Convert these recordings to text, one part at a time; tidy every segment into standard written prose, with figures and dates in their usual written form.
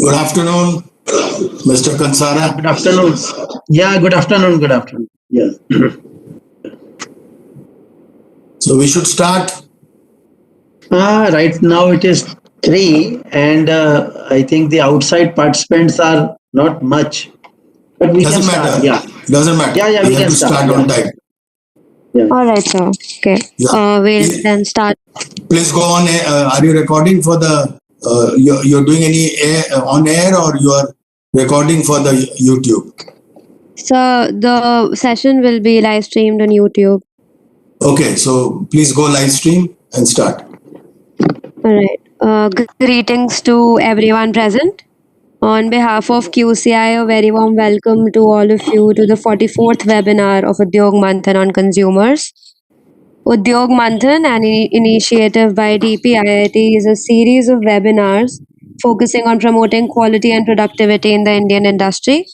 Good afternoon, Mr. Kansara. Good afternoon. Yeah, good afternoon. Good afternoon. Yeah. So we should start. Right now it is 3, and I think the outside participants are not much, but we Doesn't can start. matter. Yeah. Doesn't matter. Yeah, we we have can to start start. on time. Yeah. All right, sir. Okay. Yeah. We'll then start. Please go on. Are you recording for the? You're doing any on air, or you are recording for the YouTube? So the session will be live streamed on YouTube. Okay, so please go live stream and start. All right. Greetings to everyone present. On behalf of QCI, a very warm welcome to all of you to the 44th webinar of Udyog Manthan on consumers. Udyog Manthan, an initiative by DPIIT, is a series of webinars focusing on promoting quality and productivity in the Indian industry.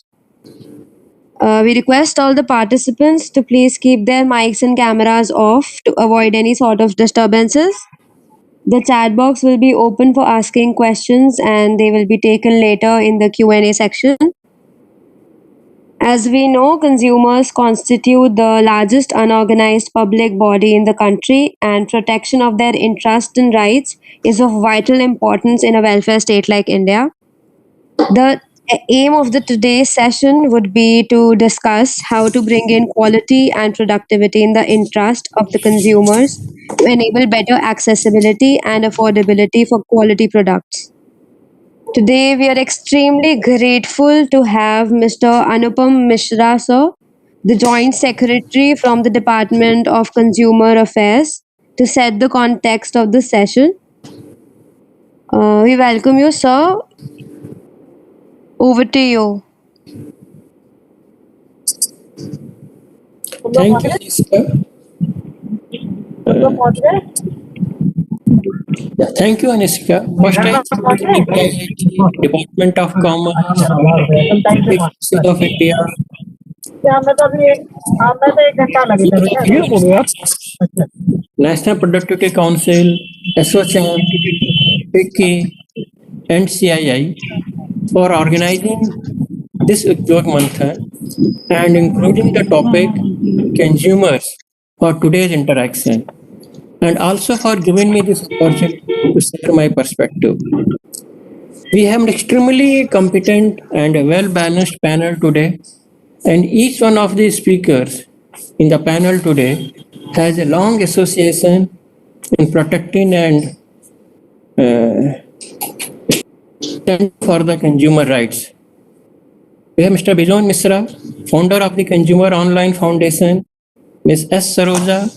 We request all the participants to please keep their mics and cameras off to avoid any sort of disturbances. The chat box will be open for asking questions and they will be taken later in the Q&A section. As we know, consumers constitute the largest unorganized public body in the country, and protection of their interests and rights is of vital importance in a welfare state like India. The aim of the today's session would be to discuss how to bring in quality and productivity in the interest of the consumers to enable better accessibility and affordability for quality products. Today, we are extremely grateful to have Mr. Anupam Mishra, sir, the Joint Secretary from the Department of Consumer Affairs, to set the context of the session. We welcome you, sir. Over to you. Thank you, Anisika. Thank you, Anisika. First, I thank the BIIT, Department of Commerce, State of India, National Productivity Council, ASSOCHAM, FICCI, and CII for organizing this Udyog Manthan and including the topic consumers for today's interaction, and also for giving me this opportunity to share my perspective. We have an extremely competent and a well-balanced panel today, and each one of the speakers in the panel today has a long association in protecting and stand for the consumer rights. We have Mr. Bijon Misra, founder of the Consumer Online Foundation, Ms. S. Saroja,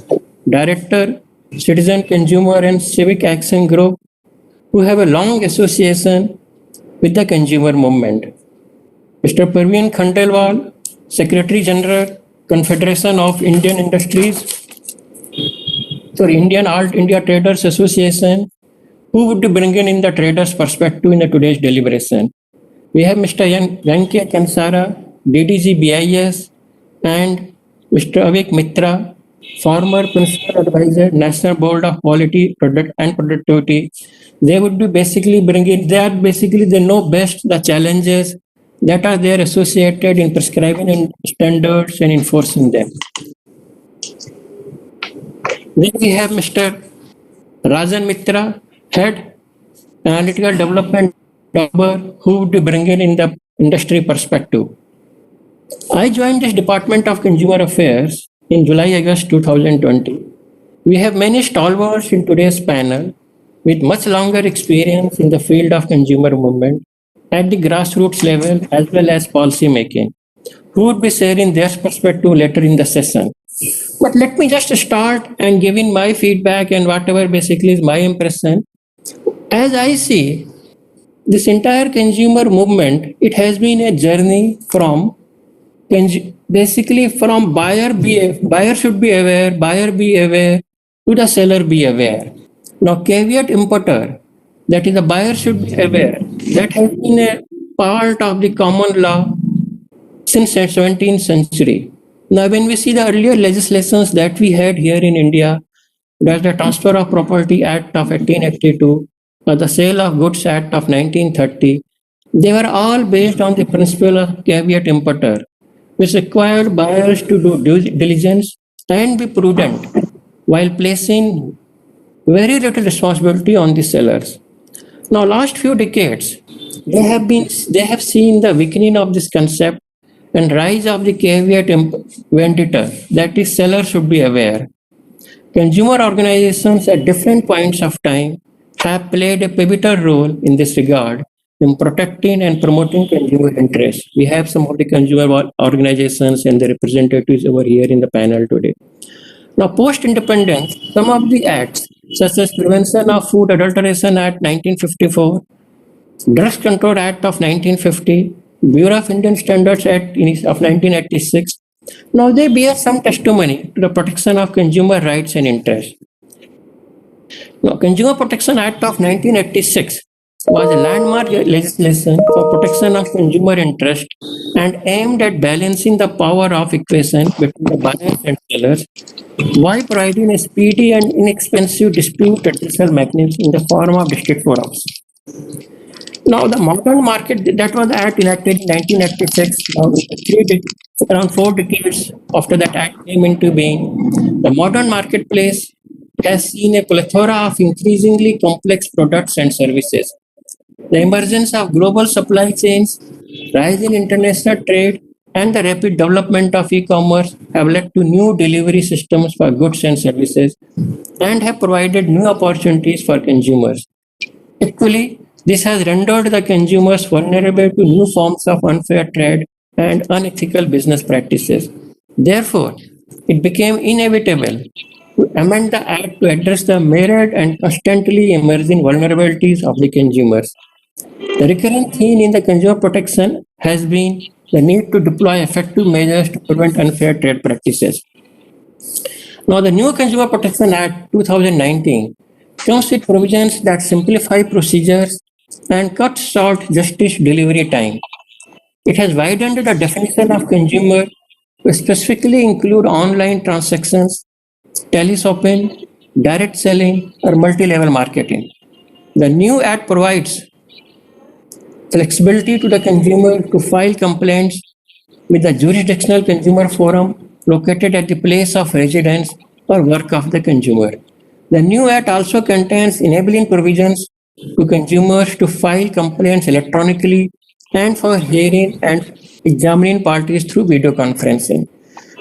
Director, Citizen Consumer and Civic Action Group, who have a long association with the consumer movement. Mr. Parveen Khandelwal, Secretary General, Confederation of Indian Industries, Indian Alt India Traders Association, who would be bringing in the traders' perspective in the today's deliberation. We have Mr. Venkya Kansara, DDG BIS, and Mr. Avik Mitra, former Principal Advisor, National Board of Quality, Product and Productivity. They would be basically they know best the challenges that are there associated in prescribing and standards and enforcing them. Then we have Mr. Rajan Mitra, Head Analytical Development, who would be bringing in the industry perspective. I joined this Department of Consumer Affairs in July-August 2020. We have many stalwarts in today's panel with much longer experience in the field of consumer movement at the grassroots level as well as policy making, who would be sharing their perspective later in the session. But let me just start and giving my feedback and whatever basically is my impression. As I see, this entire consumer movement, it has been a journey from basically from buyer should be aware, buyer be aware, to the seller be aware. Now caveat emptor, that is the buyer should be aware, that has been a part of the common law since the 17th century. Now when we see the earlier legislations that we had here in India, that's the Transfer of Property Act of 1882, or the Sale of Goods Act of 1930, They were all based on the principle of caveat emptor, which required buyers to do due diligence and be prudent while placing very little responsibility on the sellers. Now, last few decades, they have seen the weakening of this concept and rise of the caveat emptor, that is, sellers should be aware. Consumer organizations at different points of time have played a pivotal role in this regard in protecting and promoting consumer interests. We have some of the consumer organizations and the representatives over here in the panel today. Now, post-independence, some of the acts, such as Prevention of Food Adulteration Act 1954, Drugs Control Act of 1950, Bureau of Indian Standards Act of 1986, now they bear some testimony to the protection of consumer rights and interests. Now, Consumer Protection Act of 1986 was a landmark legislation for protection of consumer interest and aimed at balancing the power of equation between the buyers and sellers while providing a speedy and inexpensive dispute redressal mechanism in the form of district forums. Now, the modern market, that was the act enacted in 1986, around 4 decades after that act came into being. The modern marketplace has seen a plethora of increasingly complex products and services. The emergence of global supply chains, rise in international trade, and the rapid development of e-commerce have led to new delivery systems for goods and services and have provided new opportunities for consumers. Equally, this has rendered the consumers vulnerable to new forms of unfair trade and unethical business practices. Therefore, it became inevitable to amend the Act to address the myriad and constantly emerging vulnerabilities of the consumers. The recurrent theme in the consumer protection has been the need to deploy effective measures to prevent unfair trade practices. Now, the new Consumer Protection Act 2019 comes with provisions that simplify procedures and cut short justice delivery time. It has widened the definition of consumer to specifically include online transactions, teleshopping, direct selling, or multi-level marketing. The new Act provides flexibility to the consumer to file complaints with the jurisdictional consumer forum located at the place of residence or work of the consumer. The new Act also contains enabling provisions to consumers to file complaints electronically and for hearing and examining parties through video conferencing.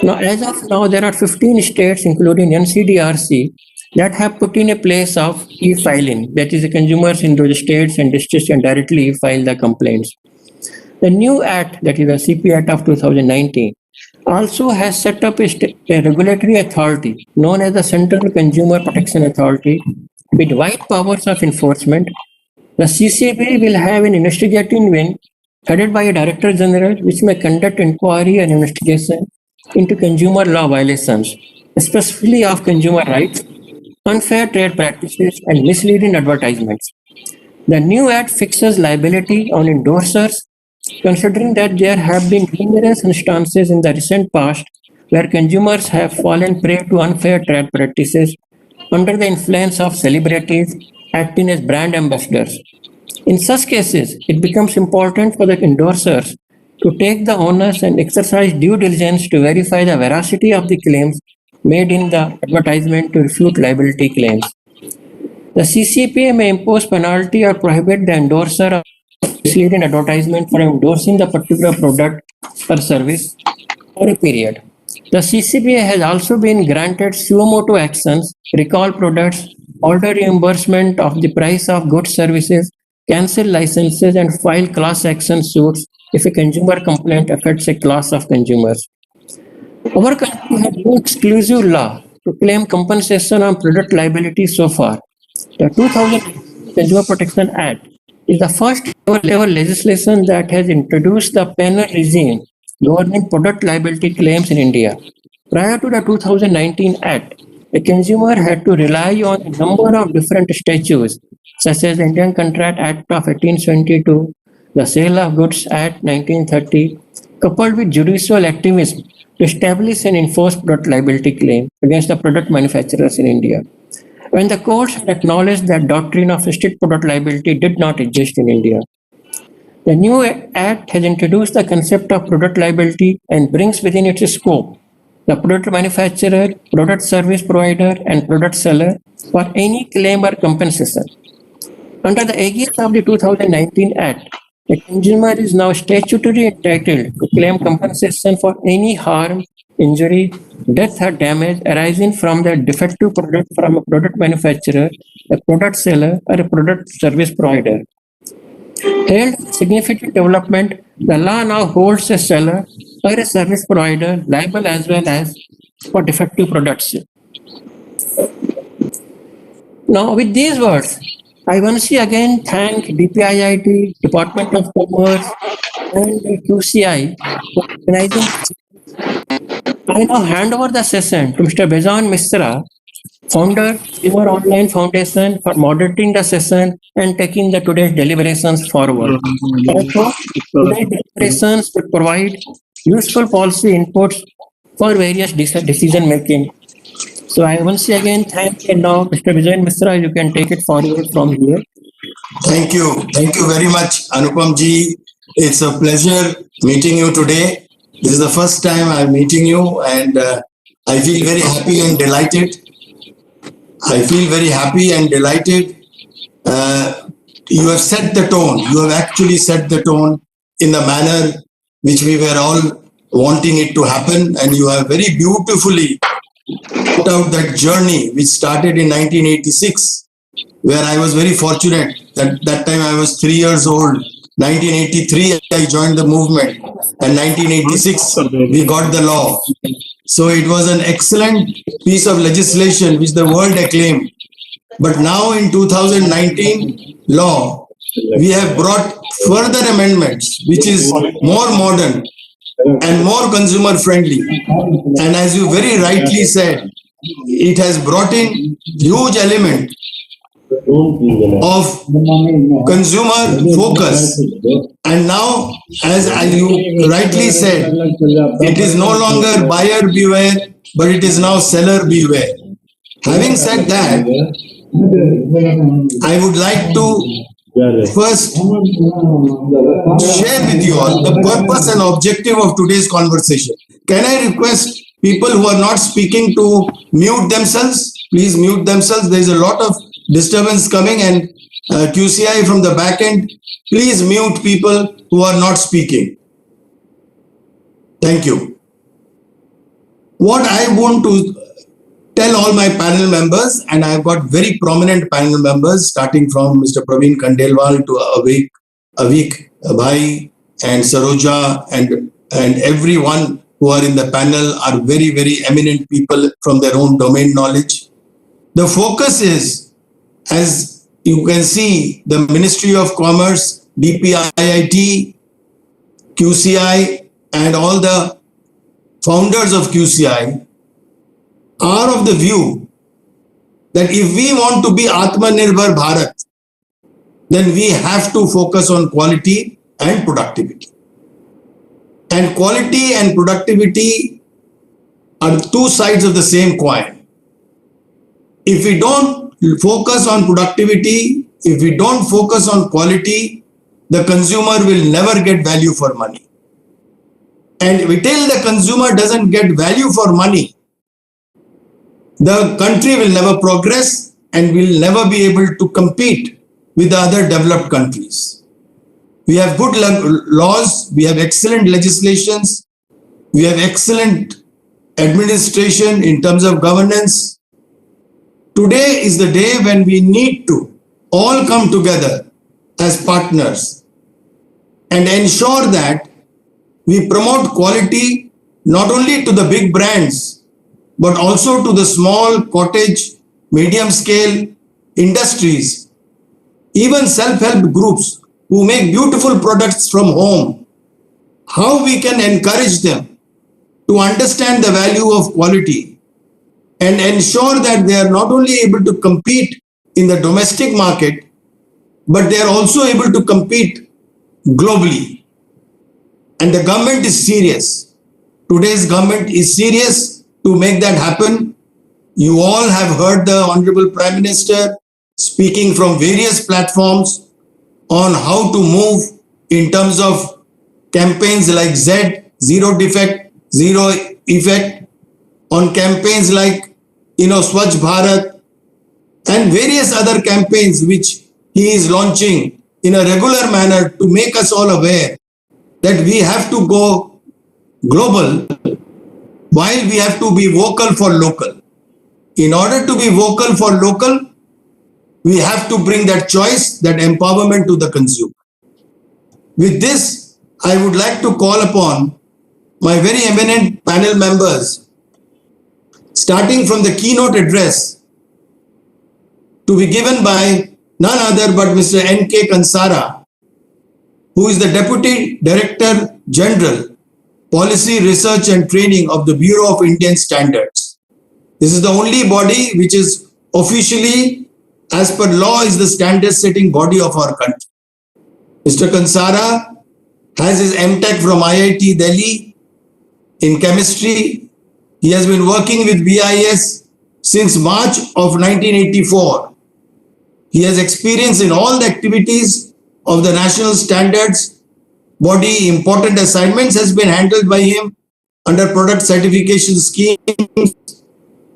Now, as of now, there are 15 states, including NCDRC, that have put in a place of e-filing. That is, the consumers in those states and districts can directly file the complaints. The new Act, that is the CP Act of 2019, also has set up a regulatory authority known as the Central Consumer Protection Authority with wide powers of enforcement. The CCP will have an investigating wing headed by a Director General, which may conduct inquiry and investigation into consumer law violations, especially of consumer rights, unfair trade practices, and misleading advertisements. The new Act fixes liability on endorsers, considering that there have been numerous instances in the recent past where consumers have fallen prey to unfair trade practices under the influence of celebrities acting as brand ambassadors. In such cases, it becomes important for the endorsers to take the onus and exercise due diligence to verify the veracity of the claims made in the advertisement to refute liability claims. The CCPA may impose penalty or prohibit the endorser of misleading advertisement from endorsing the particular product or service for a period. The CCPA has also been granted suo motu actions, recall products, order reimbursement of the price of goods services, cancel licenses, and file class action suits if a consumer complaint affects a class of consumers. Our country has no exclusive law to claim compensation on product liability so far. The 2000 Consumer Protection Act is the first ever legislation that has introduced the penal regime governing product liability claims in India. Prior to the 2019 Act, a consumer had to rely on a number of different statutes, such as the Indian Contract Act of 1872, the Sale of Goods Act 1930, coupled with judicial activism to establish and enforce product liability claim against the product manufacturers in India. When the courts had acknowledged that doctrine of strict product liability did not exist in India. The new Act has introduced the concept of product liability and brings within its scope the product manufacturer, product service provider, and product seller for any claim or compensation. Under the aegis of the 2019 Act, the consumer is now statutorily entitled to claim compensation for any harm, injury, death, or damage arising from the defective product from a product manufacturer, a product seller, or a product service provider. Hailed as a significant development, the law now holds a seller or a service provider liable as well as for defective products. Now, with these words, I once again thank DPIIT, Department of Commerce, and QCI for organizing. I now hand over the session to Mr. Bejan Misra, founder, Your Online Foundation, for moderating the session and taking the today's deliberations forward. Also, today's deliberations will provide useful policy inputs for various decision making. So I once again thank you. Now, Mr. Vijay Misra, you can take it forward from here. Thank you. Thank you very much, Anupam ji. It's a pleasure meeting you today. This is the first time I'm meeting you, and I feel very happy and delighted. You have set the tone. You have actually set the tone in the manner which we were all wanting it to happen, and you have very beautifully put out that journey which started in 1986, where I was very fortunate that time I was 3 years old. 1983 I joined the movement, and 1986 we got the law. So it was an excellent piece of legislation which the world acclaimed. But now in 2019 law, we have brought further amendments which is more modern and more consumer friendly. And as you very rightly said, it has brought in huge element of consumer focus. And now, as you rightly said, it is no longer buyer beware, but it is now seller beware. Having said that, I would like to first share with you all the purpose and objective of today's conversation. Can I request people who are not speaking to mute themselves? Please mute themselves. There is a lot of disturbance coming, and QCI from the back end, please mute people who are not speaking. Thank you. What I want to tell all my panel members, and I've got very prominent panel members, starting from Mr. Praveen Khandelwal to Avik Bhai and Saroja and everyone who are in the panel are very, very eminent people from their own domain knowledge. The focus is, as you can see, the Ministry of Commerce, DPIIT, QCI, and all the founders of QCI are of the view that if we want to be Atmanirbhar Bharat, then we have to focus on quality and productivity. And quality and productivity are two sides of the same coin. If we don't focus on productivity, if we don't focus on quality, the consumer will never get value for money. And until the consumer doesn't get value for money, the country will never progress and will never be able to compete with the other developed countries. We have good laws, we have excellent legislations, we have excellent administration in terms of governance. Today is the day when we need to all come together as partners and ensure that we promote quality not only to the big brands, but also to the small cottage, medium scale industries, even self-help groups who make beautiful products from home. How we can encourage them to understand the value of quality and ensure that they are not only able to compete in the domestic market, but they are also able to compete globally. And the government is serious. Today's government is serious to make that happen. You all have heard the Honorable Prime Minister speaking from various platforms on how to move in terms of campaigns like Zero Defect, Zero Effect, on campaigns like, Swachh Bharat, and various other campaigns which he is launching in a regular manner to make us all aware that we have to go global while we have to be vocal for local. In order to be vocal for local, we have to bring that choice, that empowerment to the consumer. With this, I would like to call upon my very eminent panel members, starting from the keynote address to be given by none other but Mr. N.K. Kansara, who is the Deputy Director General, Policy, Research and Training of the Bureau of Indian Standards. This is the only body which is officially, as per law, is the standard setting body of our country. Mr. Kansara has his MTech from IIT Delhi in chemistry. He has been working with BIS since March of 1984. He has experience in all the activities of the national standards body. Important assignments has been handled by him under product certification schemes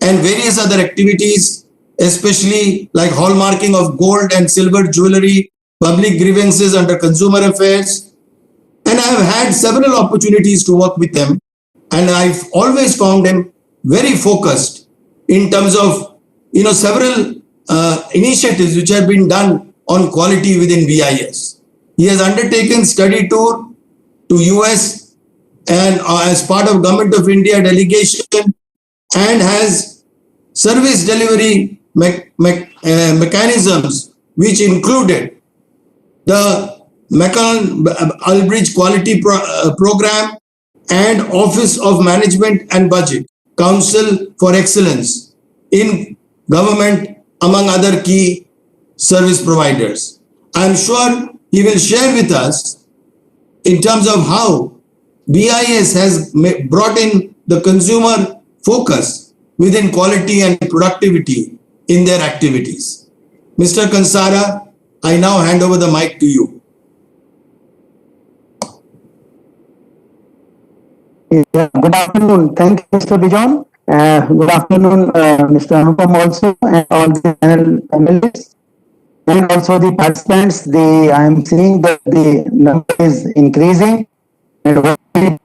and various other activities, especially like hallmarking of gold and silver jewelry, public grievances under consumer affairs. And I have had several opportunities to work with him, and I've always found him very focused in terms of, several initiatives which have been done on quality within BIS. He has undertaken study tour to US and as part of Government of India delegation, and has service delivery mechanisms which included the McConnell-Aldrich Quality Program and Office of Management and Budget, Council for Excellence in Government, among other key service providers. I am sure he will share with us in terms of how BIS has brought in the consumer focus within quality and productivity in their activities. Mr. Kansara, I now hand over the mic to you. Yeah, good afternoon. Thank you, Mr. Bijon. Good afternoon, Mr. Anupam also, and all the panelists, and also the participants. I am seeing that the number is increasing, and hopefully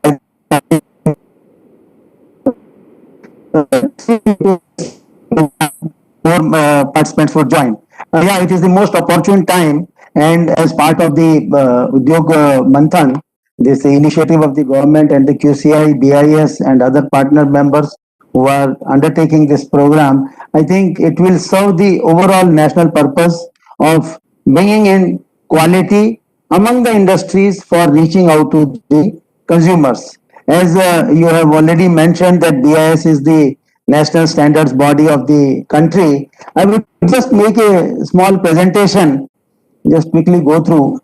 more participants would join. Yeah, it is the most opportune time, and as part of the Udyog Manthan, this initiative of the government and the QCI, BIS, and other partner members who are undertaking this program, I think it will serve the overall national purpose of bringing in quality among the industries for reaching out to the consumers. As you have already mentioned that BIS is the national standards body of the country, I will just make a small presentation, just quickly go through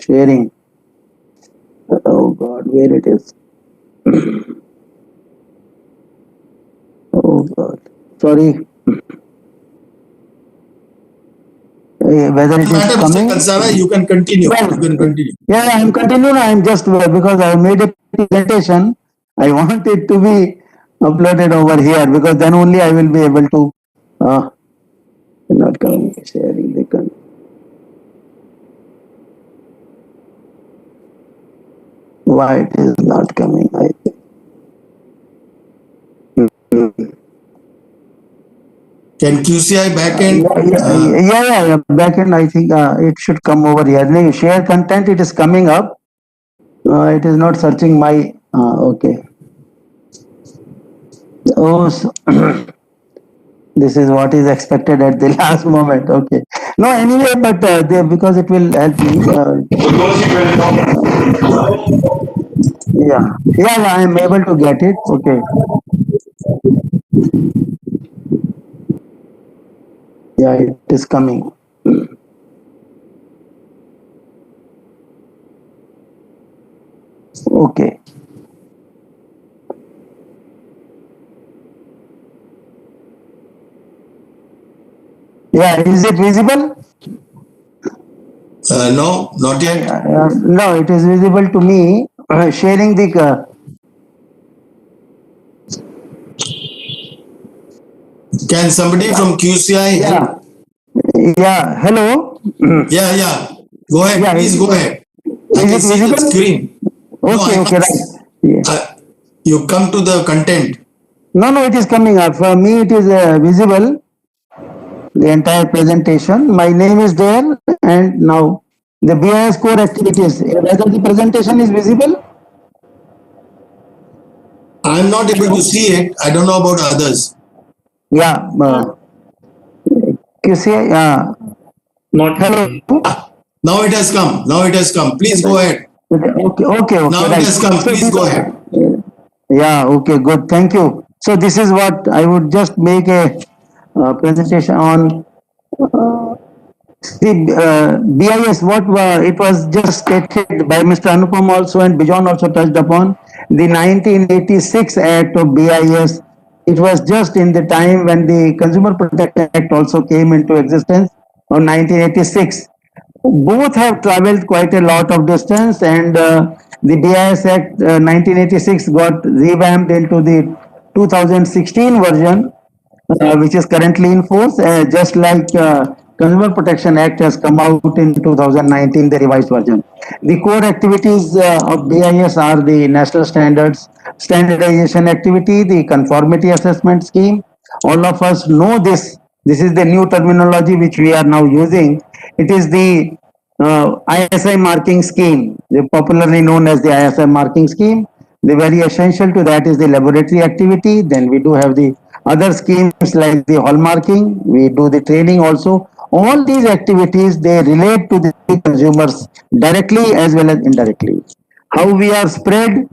sharing. Oh God, where it is? Oh God, sorry. Whether it is coming. Mr. Kansara, you can continue. Well, you can continue. Yeah, I am continuing. I am just because I made a presentation. I want it to be uploaded over here because then only I will be able to. Not coming, sharing the content. Why it is not coming? I think. Can QCI backend? Yeah, backend. I think it should come over here. Share content. It is coming up. It is not searching my. Okay. Oh, so this is what is expected at the last moment. Okay. No, anyway, but because it will help me. Yeah, I am able to get it. Okay. Yeah, it is coming. Okay. Yeah, is it visible? No, not yet. No, it is visible to me. Sharing the. Can somebody from QCI help? Yeah. Hello. Yeah. Go ahead. Yeah. Please go ahead. I Is can it see the visible? screen. No, Okay. I Okay. can't. Right. Yeah. You come to the content. No, it is coming up. For me, it is visible, the entire presentation. My name is there, and now the BIS core activities. Whether the presentation is visible? I'm not able to see it. I don't know about others. Yeah. You see, Not hello. Now it has come. Now it has come. Please go ahead. Okay, Now it right. has come. So Please this, go ahead. yeah, okay, good. Thank you. So this is what I would just make a presentation on the BIS. What it was just stated by Mr. Anupam also, and Bijon also touched upon the 1986 Act of BIS. It was just in the time when the Consumer Protection Act also came into existence on 1986. Both have traveled quite a lot of distance, and the BIS Act 1986 got revamped into the 2016 version, which is currently in force, just like Consumer Protection Act has come out in 2019, the revised version. The core activities of BIS are the national standards, standardization activity, the conformity assessment scheme. All of us know this. This is the new terminology which we are now using. It is the ISI marking scheme, popularly known as the ISI marking scheme. The very essential to that is the laboratory activity. Then we do have the other schemes like the hallmarking. We do the training also. All these activities, they relate to the consumers directly as well as indirectly. How we are spread,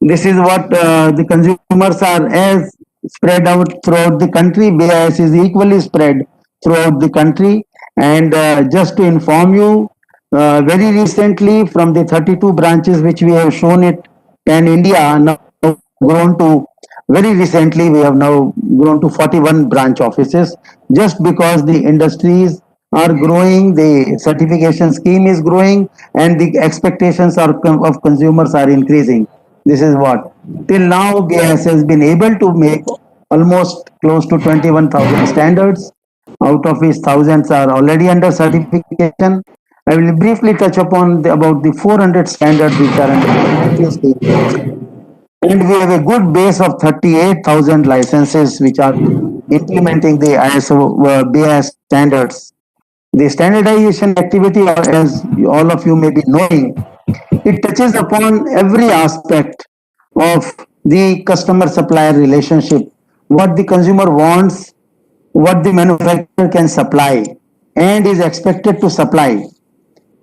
this is what the consumers are as spread out throughout the country. BIS is equally spread throughout the country. And just to inform you, very recently from the 32 branches which we have shown it pan India, now grown to, very recently we have now grown to 41 branch offices, just because the industries are growing, the certification scheme is growing, and the expectations of consumers are increasing. This is what. Till now, BIS has been able to make almost close to 21,000 standards, out of which thousands are already under certification. I will briefly touch upon about the 400 standards which are under the voluntary scheme. And we have a good base of 38,000 licenses which are implementing the ISO BIS standards. The standardization activity, as all of you may be knowing, it touches upon every aspect of the customer supplier relationship, what the consumer wants, what the manufacturer can supply and is expected to supply,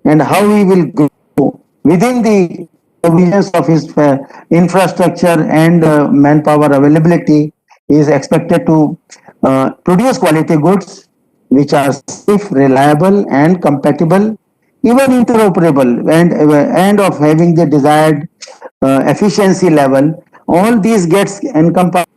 and how he will grow within the provisions of his infrastructure and manpower availability. He is expected to produce quality goods which are safe, reliable, and compatible, even interoperable, and of having the desired efficiency level. All these gets encompassed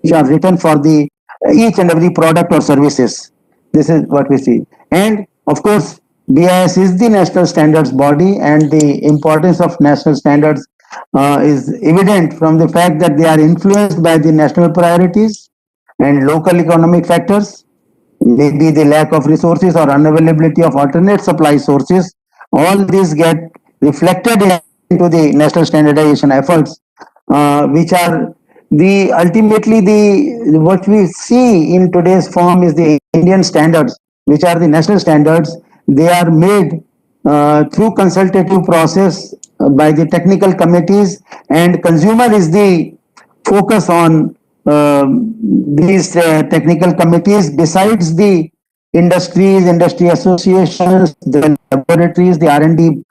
which are written for the each and every product or services. This is what we see. And of course, BIS is the national standards body, and the importance of national standards is evident from the fact that they are influenced by the national priorities and local economic factors, maybe the lack of resources or unavailability of alternate supply sources. All these get reflected into the national standardization efforts, which are the ultimately the what we see in today's form is the Indian standards, which are the national standards. They are made through consultative process by the technical committees, and consumer is the focus on these technical committees, besides the industries, industry associations, the laboratories, the R&D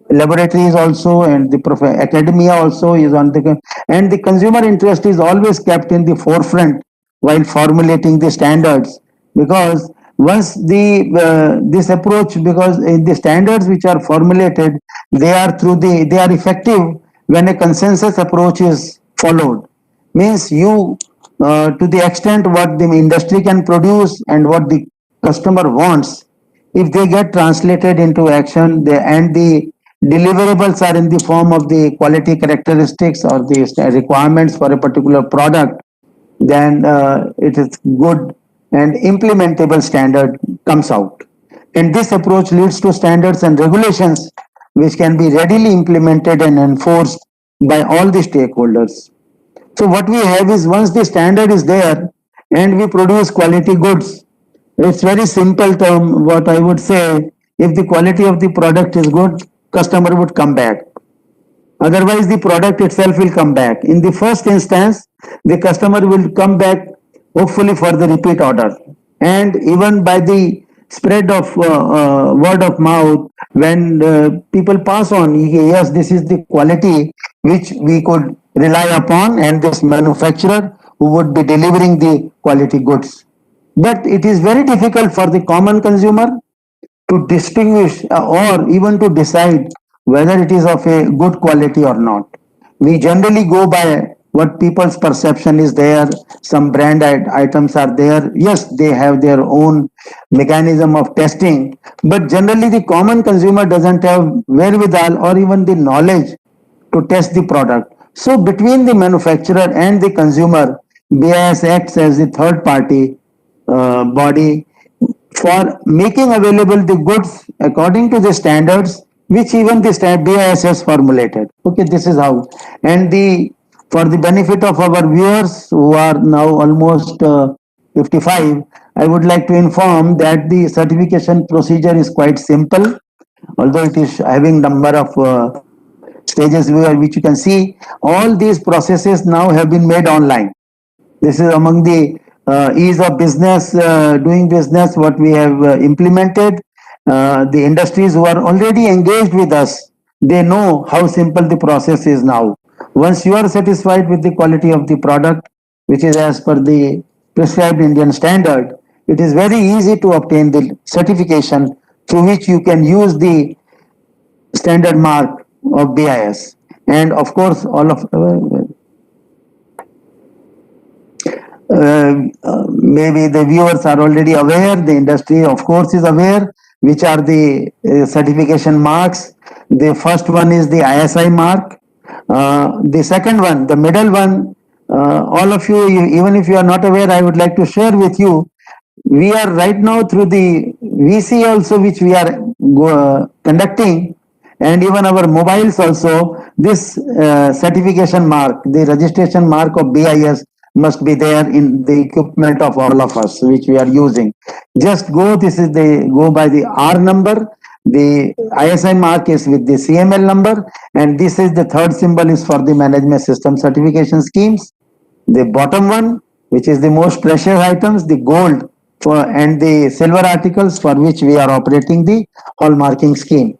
laboratories also, and the academia also is on the, and the consumer interest is always kept in the forefront while formulating the standards, because once the this approach, because in the standards which are formulated, they are effective when a consensus approach is followed. Means you to the extent what the industry can produce and what the customer wants, if they get translated into action, and the deliverables are in the form of the quality characteristics or the requirements for a particular product, then it is good and implementable standard comes out. And this approach leads to standards and regulations which can be readily implemented and enforced by all the stakeholders. So what we have is, once the standard is there and we produce quality goods, it's very simple term. What I would say, if the quality of the product is good, customer would come back. Otherwise, the product itself will come back. In the first instance, the customer will come back hopefully for the repeat order. And even by the spread of word of mouth, when people pass on, yes, this is the quality which we could rely upon, and this manufacturer who would be delivering the quality goods. But it is very difficult for the common consumer to distinguish or even to decide whether it is of a good quality or not. We generally go by what people's perception is there. Some brand items are there. Yes, they have their own mechanism of testing, but generally the common consumer doesn't have wherewithal or even the knowledge to test the product. So between the manufacturer and the consumer, BIS acts as the third party body for making available the goods according to the standards which even the BIS has formulated. Okay, this is how. And the for the benefit of our viewers who are now almost 55, I would like to inform that the certification procedure is quite simple, although it is having number of stages which you can see. All these processes now have been made online. This is among the ease of business, doing business, what we have implemented. The industries who are already engaged with us, they know how simple the process is now. Once you are satisfied with the quality of the product, which is as per the prescribed Indian standard, it is very easy to obtain the certification through which you can use the standard mark of BIS. And of course, all of maybe the viewers are already aware, the industry of course is aware, which are the certification marks. The first one is the ISI mark. The second one, the middle one, all of you, even if you are not aware, I would like to share with you. We are right now through the VC also, which we are conducting, and even our mobiles also, this certification mark, the registration mark of BIS must be there in the equipment of all of us, which we are using. Just go, this is the, go by the R number, the ISI mark is with the CML number, and this is the third symbol is for the management system certification schemes. The bottom one, which is the most precious items, the gold for and the silver articles for which we are operating the hallmarking scheme.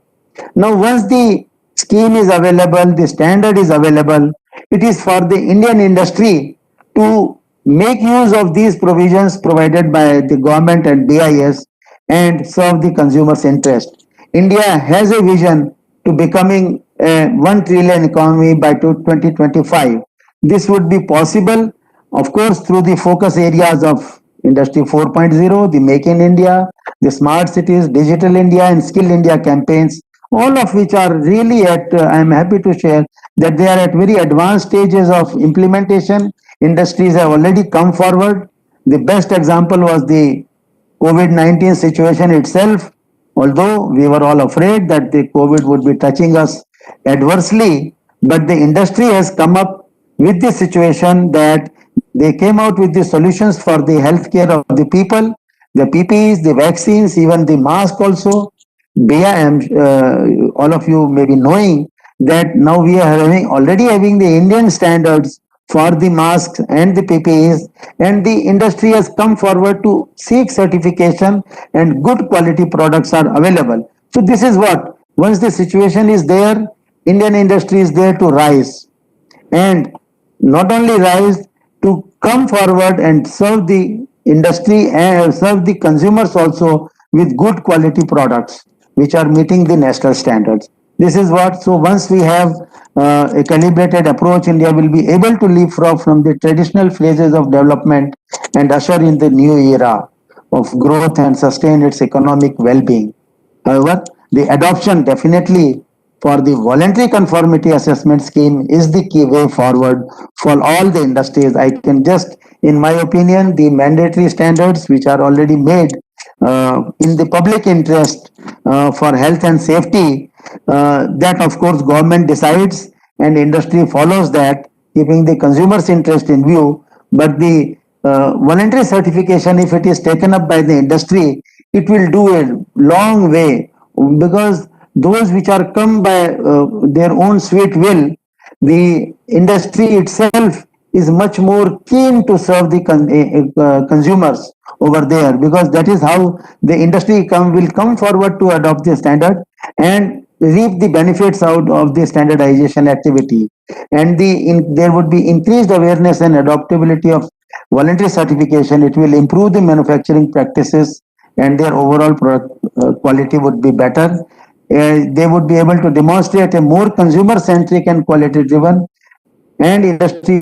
Now, once the scheme is available, the standard is available, it is for the Indian industry to make use of these provisions provided by the government and BIS and serve the consumer's interest. India has a vision to becoming a 1 trillion economy by 2025. This would be possible, of course, through the focus areas of Industry 4.0, the Make in India, the Smart Cities, Digital India, and Skill India campaigns, all of which are really at, I am happy to share that they are at very advanced stages of implementation. Industries have already come forward. The best example was the COVID-19 situation itself. Although we were all afraid that the COVID would be touching us adversely, but the industry has come up with the situation that they came out with the solutions for the healthcare of the people, the PPEs, the vaccines, even the mask also. BIM, all of you may be knowing that now we are already having the Indian standards for the masks and the PPEs, and the industry has come forward to seek certification, and good quality products are available. So this is what, once the situation is there, Indian industry is there to rise, and not only rise, to come forward and serve the industry and serve the consumers also with good quality products which are meeting the national standards. This is what, so once we have a calibrated approach, India will be able to leapfrog from the traditional phases of development and usher in the new era. of growth and sustain its economic well-being. However, the adoption definitely for the voluntary conformity assessment scheme is the key way forward for all the industries. I can just, in my opinion, the mandatory standards which are already made in the public interest for health and safety, that of course government decides and industry follows that, keeping the consumer's interest in view. But the voluntary certification, if it is taken up by the industry, it will do a long way, because those which are come by their own sweet will, the industry itself is much more keen to serve the consumers over there, because that is how the industry will come forward to adopt the standard and reap the benefits out of the standardization activity. And there would be increased awareness and adoptability of voluntary certification. It will improve the manufacturing practices and their overall product quality would be better. They would be able to demonstrate a more consumer centric and quality driven and industry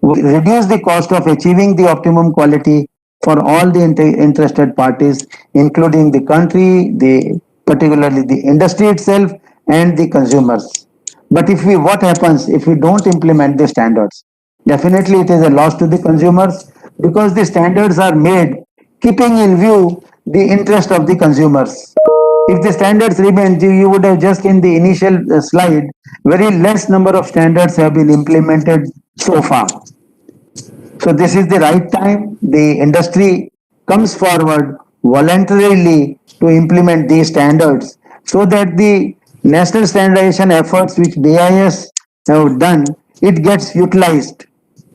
reduce the cost of achieving the optimum quality for all the interested parties, including the country, particularly the industry itself and the consumers. But what happens if we don't implement the standards? Definitely it is a loss to the consumers, because the standards are made keeping in view the interest of the consumers. If the standards remain, you would have just in the initial slide, very less number of standards have been implemented so far. So this is the right time. The industry comes forward voluntarily to implement these standards, so that the national standardization efforts which BIS have done, it gets utilized.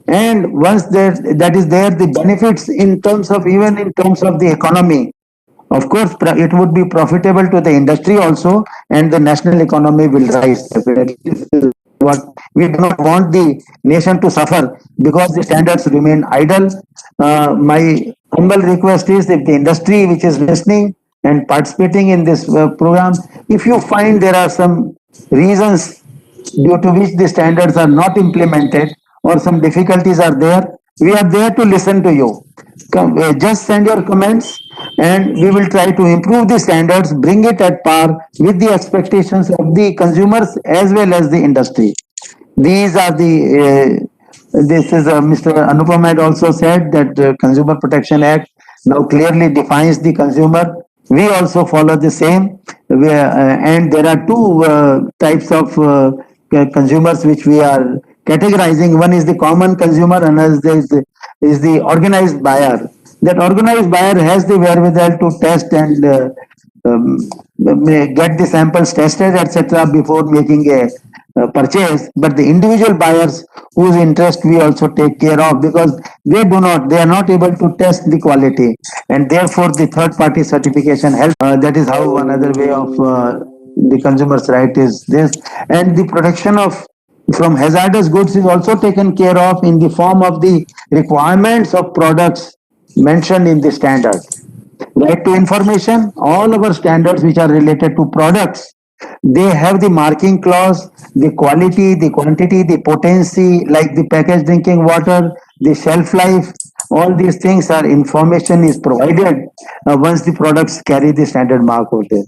And once that is there, the benefits in terms of, even in terms of the economy, of course, it would be profitable to the industry also, and the national economy will rise. Definitely, this is what we do not want the nation to suffer because the standards remain idle. My humble request is, if the industry which is listening and participating in this program, if you find there are some reasons due to which the standards are not implemented or some difficulties are there, we are there to listen to you. Just send your comments and we will try to improve the standards, bring it at par with the expectations of the consumers as well as the industry. These are this is Mr. Anupam had also said that Consumer Protection Act now clearly defines the consumer. We also follow the same. And there are two types of consumers which we are categorizing. One is the common consumer, and another is the organized buyer. That organized buyer has the wherewithal to test and get the samples tested, etc., before making a purchase. But the individual buyers whose interest we also take care of, because they are not able to test the quality, and therefore the third party certification helps. That is how another way of the consumer's right is this. And the protection of from hazardous goods is also taken care of in the form of the requirements of products mentioned in the standard. Right to information, all our standards which are related to products, they have the marking clause, the quality, the quantity, the potency, like the packaged drinking water, the shelf life, all these things are information is provided once the products carry the standard mark over there.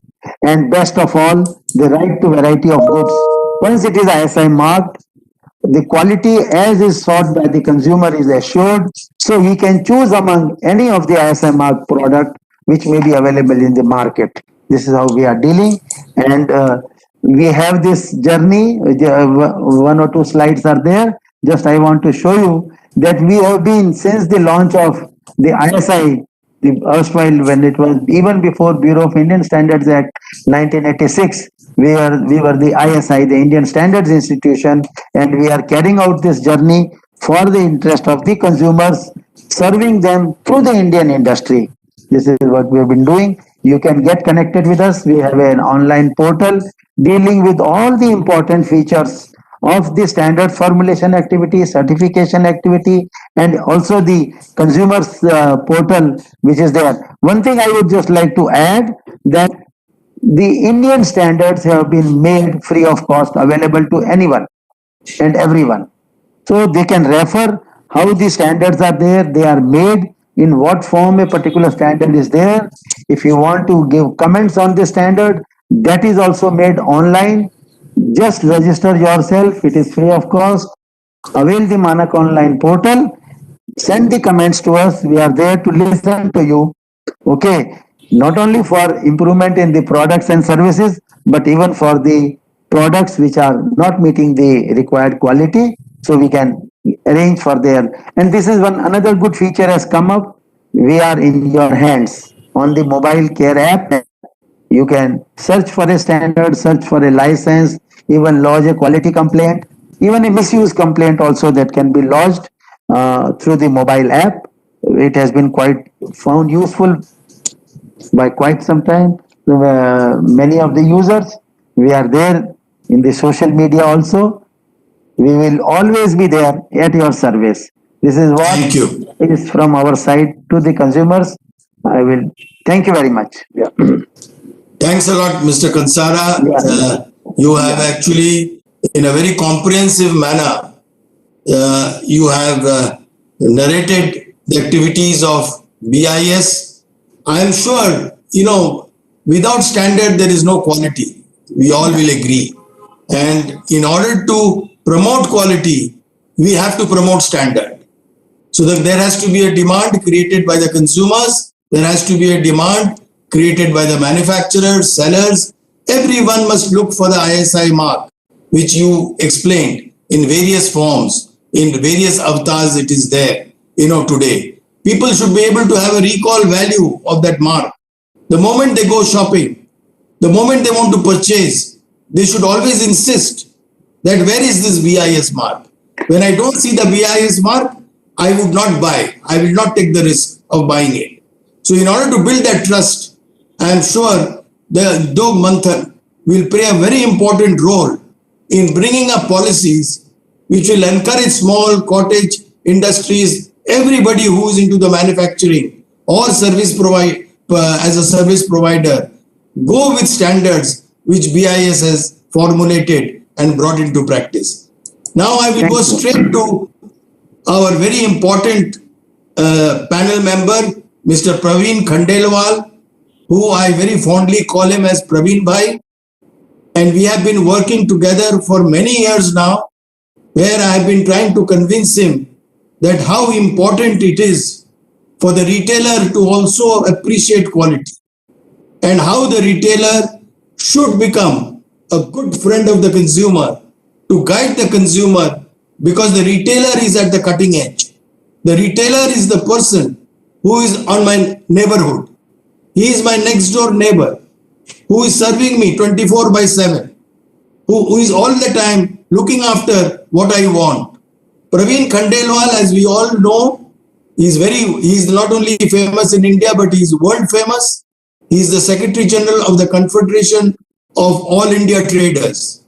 And best of all, the right to variety of goods. Once it is ISI marked, the quality as is sought by the consumer is assured, so he can choose among any of the ISI marked product which may be available in the market. This is how we are dealing, and we have this journey. One or two slides are there. Just I want to show you that we have been, since the launch of the ISI, the erstwhile, when it was even before Bureau of Indian Standards Act 1986, we were the ISI, the Indian Standards Institution, and we are carrying out this journey for the interest of the consumers, serving them through the Indian industry. This is what we have been doing. You can get connected with us. We have an online portal dealing with all the important features of the standard formulation activity, certification activity, and also the consumers portal which is there. One thing I would just like to add, that the Indian standards have been made free of cost, available to anyone and everyone. So they can refer how the standards are there. They are made in what form a particular standard is there. If you want to give comments on the standard, that is also made online. Just register yourself. It is free of cost. Avail the Manak online portal. Send the comments to us. We are there to listen to you. Okay. Not only for improvement in the products and services, but even for the products which are not meeting the required quality. So we can arrange for their. And this is one another good feature has come up. We are in your hands on the mobile care app. You can search for a standard, search for a license, even lodge a quality complaint, even a misuse complaint also that can be lodged through the mobile app. It has been quite found useful by quite some time. Many of the users, we are there in the social media also. We will always be there at your service. This is what Thank you. is from our side to the consumers. I will thank you very much. Yeah. Thanks a lot, Mr. Kansara. You have actually, in a very comprehensive manner, you have narrated the activities of BIS. I am sure, without standard, there is no quality. We all will agree. And in order to promote quality, we have to promote standard. So that there has to be a demand created by the consumers, there has to be a demand created by the manufacturers, sellers. Everyone must look for the ISI mark, which you explained in various forms, in various avatars it is there, today. People should be able to have a recall value of that mark. The moment they go shopping, the moment they want to purchase, they should always insist that where is this BIS mark? When I don't see the BIS mark, I would not buy. I will not take the risk of buying it. So in order to build that trust, I am sure the Udyog Manthan will play a very important role in bringing up policies which will encourage small cottage industries, everybody who is into the manufacturing or service provide as a service provider, go with standards which BIS has formulated and brought into practice. Now I will go straight to our very important panel member, Mr. Praveen Khandelwal, who I very fondly call him as Praveen Bhai. And we have been working together for many years now, where I have been trying to convince him that how important it is for the retailer to also appreciate quality, and how the retailer should become a good friend of the consumer to guide the consumer, because the retailer is at the cutting edge. The retailer is the person who is on my neighborhood. He is my next door neighbor who is serving me 24/7, who is all the time looking after what I want. Praveen Khandelwal, as we all know, he is not only famous in India, but he is world famous. He is the Secretary General of the Confederation of All India Traders.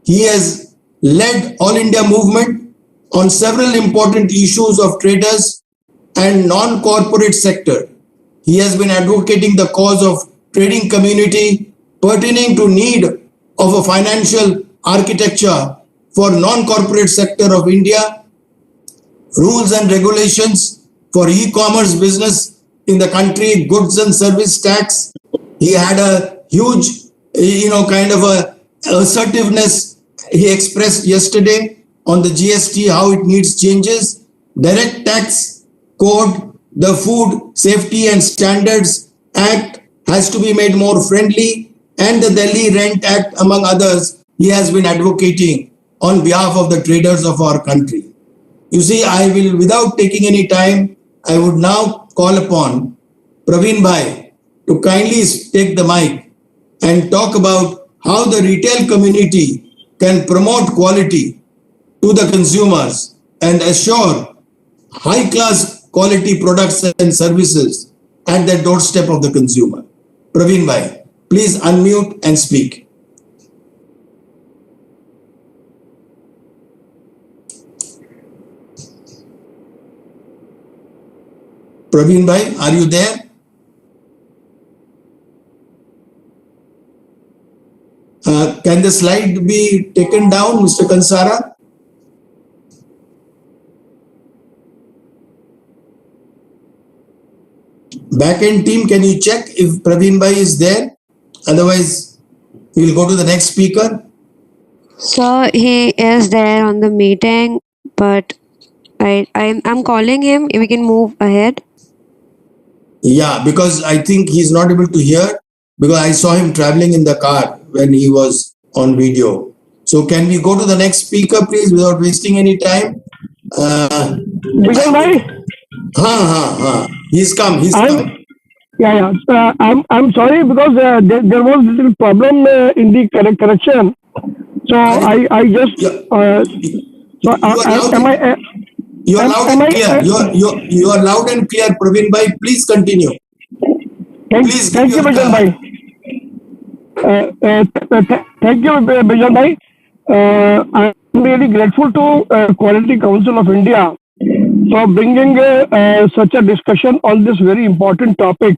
He has led All India movement on several important issues of traders and non-corporate sector. He has been advocating the cause of trading community pertaining to need of a financial architecture for non-corporate sector of India, rules and regulations for e-commerce business in the country, goods and service tax. He had a huge, kind of a assertiveness he expressed yesterday on the GST, how it needs changes. Direct tax code, the Food Safety and Standards Act has to be made more friendly, and the Delhi Rent Act, among others, he has been advocating on behalf of the traders of our country. You see, I will, without taking any time, I would now call upon Praveen Bhai to kindly take the mic and talk about how the retail community can promote quality to the consumers and assure high-class quality products and services at the doorstep of the consumer. Praveen Bhai, please unmute and speak. Praveen Bhai, are you there? Can the slide be taken down, Mr. Kansara? Back-end team, can you check if Praveen Bhai is there? Otherwise, we'll go to the next speaker. So he is there on the meeting, but I'm calling him. We can move ahead. Yeah, because I think he's not able to hear because I saw him traveling in the car when he was on video. So can we go to the next speaker, please, without wasting any time? Vijay bhai, He's come. I'm sorry because there was a little problem in the correction. So I just you are loud and clear. You are loud and clear, Praveen bhai. Please continue. Thank you, Bijan bhai. Thank you, Bijan bhai. I'm really grateful to Quality Council of India for bringing such a discussion on this very important topic.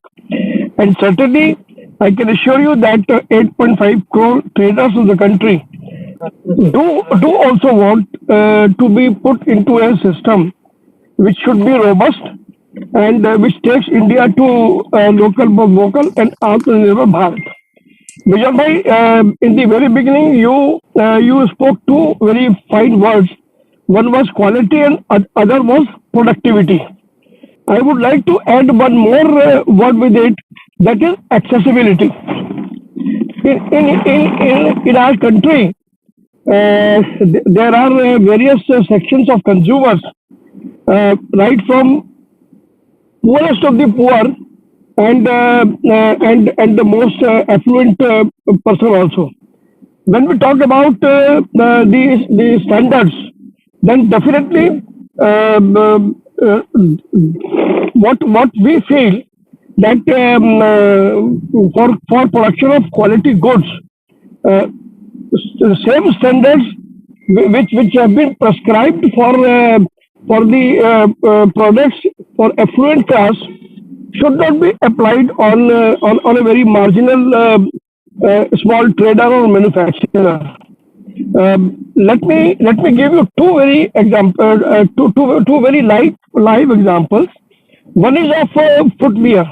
And certainly, I can assure you that 8.5 crore traders in the country do also want to be put into a system which should be robust and which takes India to local for vocal and Atmanirbhar Bharat. Vijay bhai, in the very beginning, you spoke two very fine words. One was quality and other was productivity. I would like to add one more word with it, that is accessibility. In our country, there are various sections of consumers, right from poorest of the poor and the most affluent person also. When we talk about the standards, then definitely what we feel that for production of quality goods, same standards which have been prescribed for the products for affluent class should not be applied on a very marginal small trader or manufacturer. Let me give you two very live examples. One is of footwear.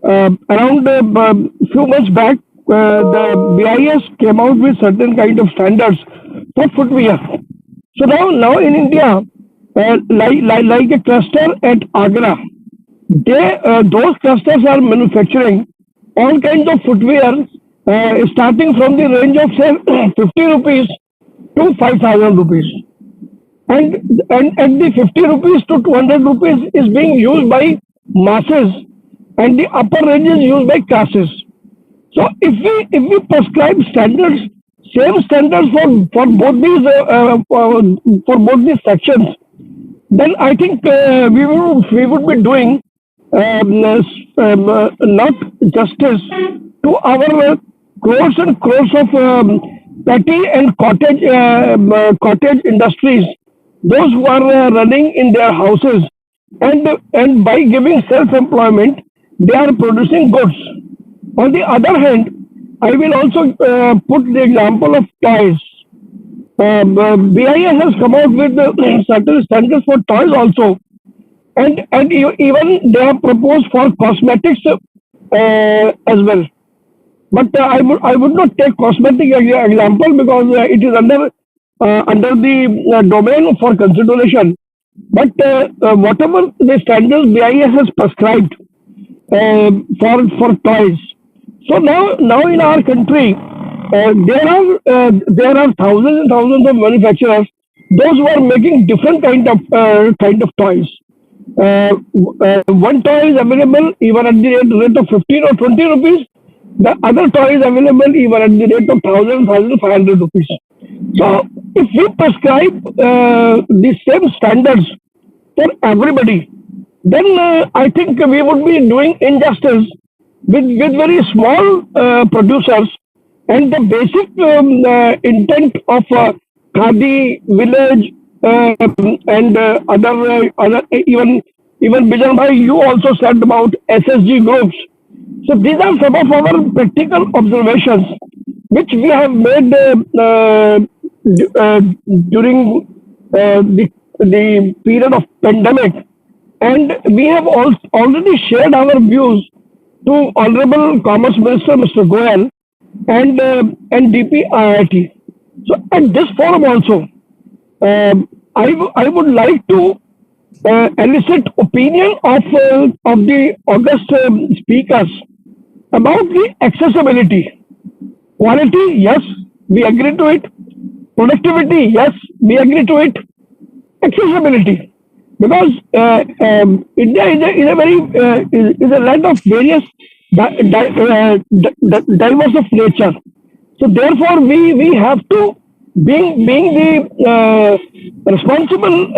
Around a few months back, the BIS came out with certain kind of standards for footwear. So now in India, like a cluster at Agra, those clusters are manufacturing all kinds of footwear, starting from the range of say 50 rupees to 5,000 rupees. And at the 50 rupees to 200 rupees is being used by masses, and the upper range is used by classes. So if we prescribe standards, same standards for both these sections, then I think we would be doing not justice to our crores and crores of petty and cottage industries, those who are running in their houses, and by giving self-employment, they are producing goods. On the other hand, I will also put the example of toys. BIS has come out with certain standards for toys also, and even they have proposed for cosmetics as well. But I would not take cosmetic example because it is under the domain for consideration. But whatever the standards BIS has prescribed for toys. So now in our country, there are thousands and thousands of manufacturers, those who are making different kind of toys. One toy is available even at the rate of 15 or 20 rupees. The other toy is available even at the rate of 1,500 rupees. So if we prescribe the same standards for everybody, then I think we would be doing injustice with very small producers, and the basic intent of Khadi village and other even Bijan bhai, you also said about SSG groups. So these are some of our practical observations which we have made during the period of pandemic, and we have already shared our views to Honorable Commerce Minister Mr. Goyal and DPIIT. So at this forum also, I would like to elicit opinion of the august speakers about the accessibility. Quality, yes, we agree to it. Productivity, yes, we agree to it. Accessibility, because India is a very is a land of various diverse of nature. So therefore, we have to, being the responsible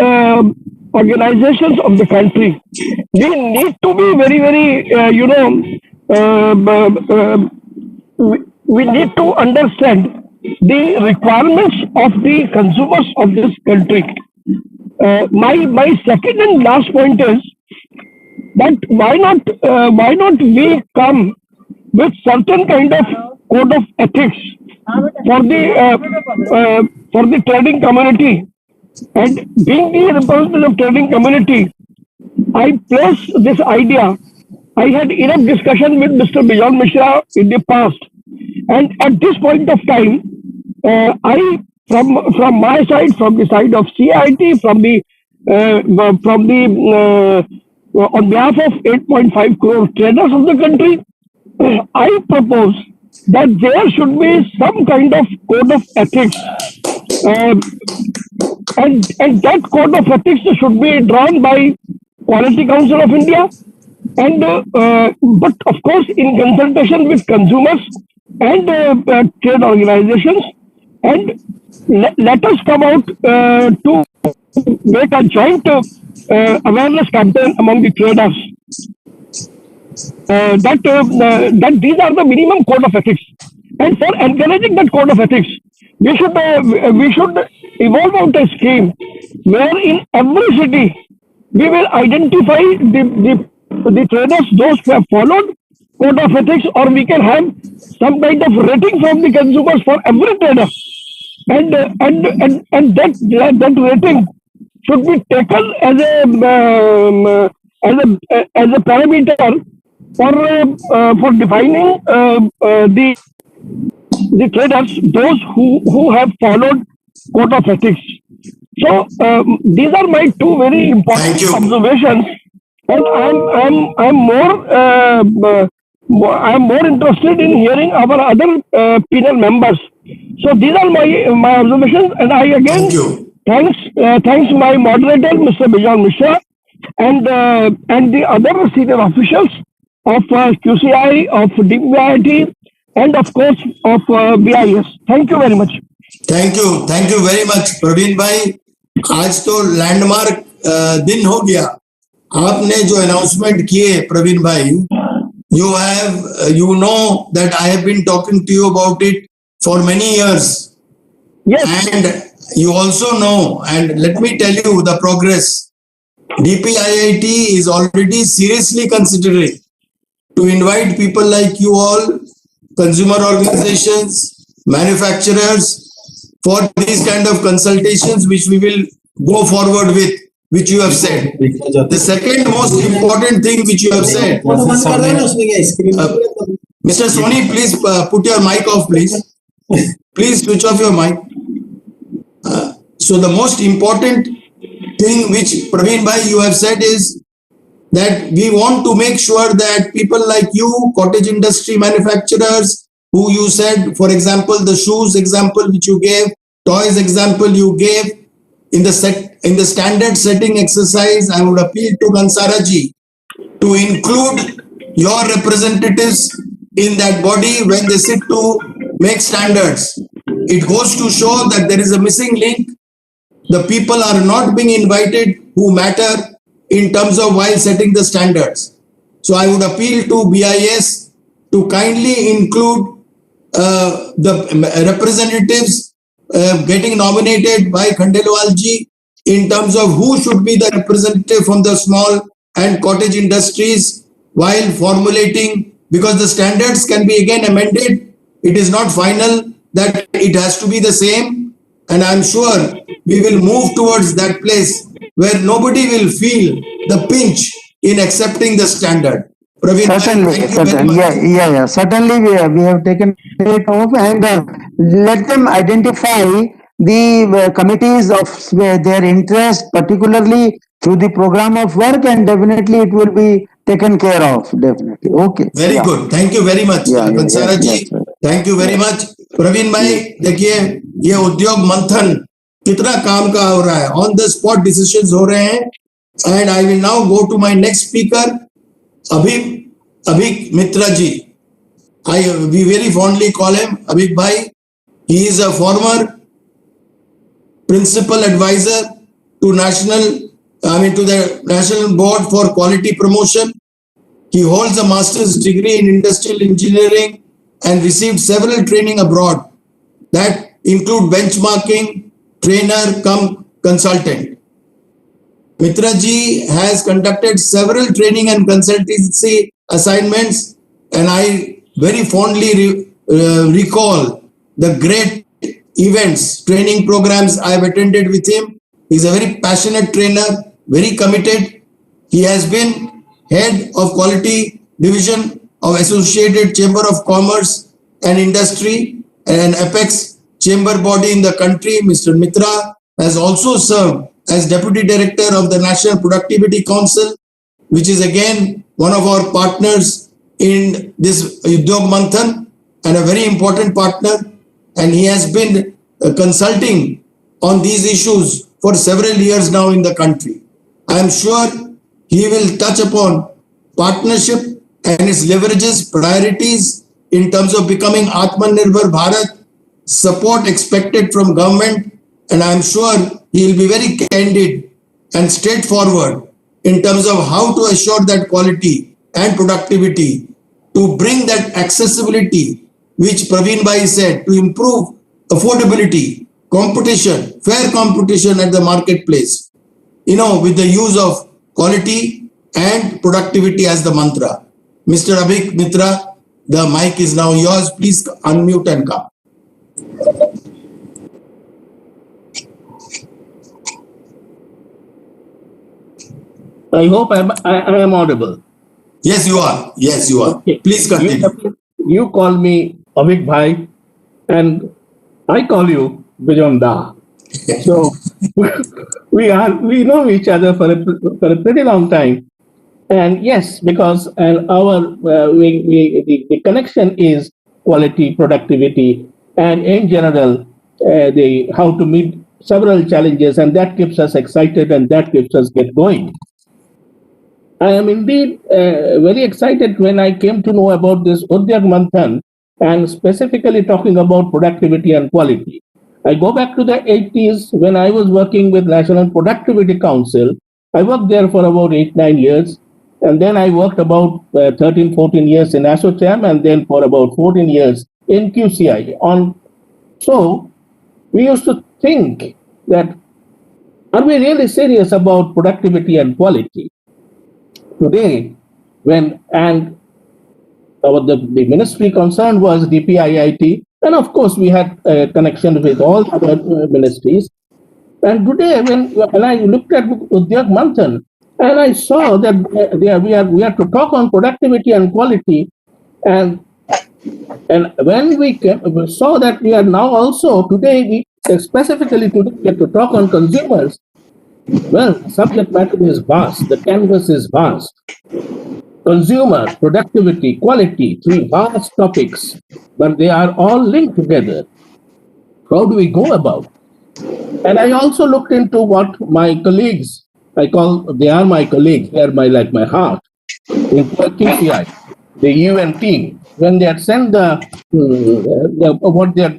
organizations of the country, we need to be very we need to understand the requirements of the consumers of this country. My second and last point is that why not we come with certain kind of code of ethics for the trading community, and being the representative of trading community, I place this idea. I had enough discussion with Mr. Bijan Mishra in the past, and at this point of time, I from my side, from the side of CIT, on behalf of 8.5 crore traders of the country, I propose that there should be some kind of code of ethics, and that code of ethics should be drawn by Quality Council of India, and but of course in consultation with consumers and trade organizations, and let us come out to make a joint awareness campaign among the traders that these are the minimum code of ethics, and for encouraging that code of ethics, we should evolve out a scheme where in every city we will identify the traders, those who have followed code of ethics, or we can have some kind of rating from the consumers for every trader, and that rating should be taken as a parameter for defining the traders, those who have followed code of ethics. So these are my two very important observations, and I'm more interested in hearing our other panel members. So these are my observations, and I again thanks my moderator Mr. Bijan Mishra and the other senior officials of QCI, of DPIIT, and of course of BIS. Thank you very much. Thank you very much Praveen भाई. आज तो landmark दिन हो गया. आपने जो announcement किए प्रवीण भाई, you know that I have been talking to you about it for many years. Yes. And you also know, and let me tell you the progress. DPIIT is already seriously considering to invite people like you all, consumer organizations, manufacturers, for these kind of consultations, which we will go forward with, which you have said. The second most important thing which you have said, Mr. Soni, please put your mic off, please. Please switch off your mic. So the most important thing which Praveen bhai you have said is that we want to make sure that people like you, cottage industry manufacturers, who you said, for example, the shoes example which you gave, toys example you gave, in the standard setting exercise, I would appeal to Gansara ji to include your representatives in that body when they sit to make standards. It goes to show that there is a missing link. The people are not being invited who matter in terms of while setting the standards. So I would appeal to BIS to kindly include the representatives getting nominated by Khandelwal ji in terms of who should be the representative from the small and cottage industries while formulating, because the standards can be again amended. It is not final that it has to be the same, and I'm sure we will move towards that place where nobody will feel the pinch in accepting the standard. Praveen, Certainly, thank you very certainly, much. yeah. Certainly, we have taken it off and let them identify the committees of their interest, particularly through the program of work, and definitely it will be taken care of. Definitely, okay. Very Yeah, good. Thank you very much, Kansara yes, ji. sir. Thank you very much. Praveen भाई देखिए ये उद्योग मंथन कितना काम का हो रहा है, ऑन द स्पॉट डिसीजंस हो रहे हैं. And I will now go to my next speaker Abhik Mitra ji. We very fondly call him Abhik Bhai. He is a former principal advisor to the National Board for Quality Promotion. He holds a master's degree in industrial engineering and received several training abroad that include benchmarking, trainer cum consultant. Mitra ji has conducted several training and consultancy assignments, and I very fondly recall the great events, training programs I have attended with him. He is a very passionate trainer, very committed. He has been head of quality division of Associated Chamber of Commerce and Industry and apex chamber body in the country. Mr. Mitra has also served as Deputy Director of the National Productivity Council, which is again one of our partners in this Udyog Manthan and a very important partner. And he has been consulting on these issues for several years now in the country. I am sure he will touch upon partnership and its leverages, priorities in terms of becoming Atmanirbhar Bharat, support expected from government, and I am sure he will be very candid and straightforward in terms of how to assure that quality and productivity, to bring that accessibility, which Praveen Bhai said, to improve affordability, competition, fair competition at the marketplace, with the use of quality and productivity as the mantra. Mr. Abhik Mitra, the mic is now yours. Please unmute and come. I hope I am audible. Yes, you are. Yes, you are. Okay. Please continue. You call me Avik Bhai, and I call you Bijonda. So we know each other for a pretty long time, and yes, because our the connection is quality, productivity, and in general the how to meet several challenges, and that keeps us excited and that keeps us get going. I am indeed very excited when I came to know about this Udyog Manthan and specifically talking about productivity and quality. I go back to the 80s when I was working with National Productivity Council. I worked there for about 8-9 years, and then I worked about 13-14 years in ASSOCHAM, and then for about 14 years in QCI. So we used to think that, are we really serious about productivity and quality? Today, the ministry concerned was DPIIT, and of course we had a connection with all other ministries. And today, when I looked at Udyog Manthan, and I saw that we are to talk on productivity and quality, and when we saw that we are now also today, specifically today, we have to talk on consumers. Well, subject matter is vast, the canvas is vast. Consumer, productivity, quality, three vast topics, but they are all linked together. How do we go about? And I also looked into what my colleagues, they are my colleagues, they are like my heart, in QCI, the UN team, when they had sent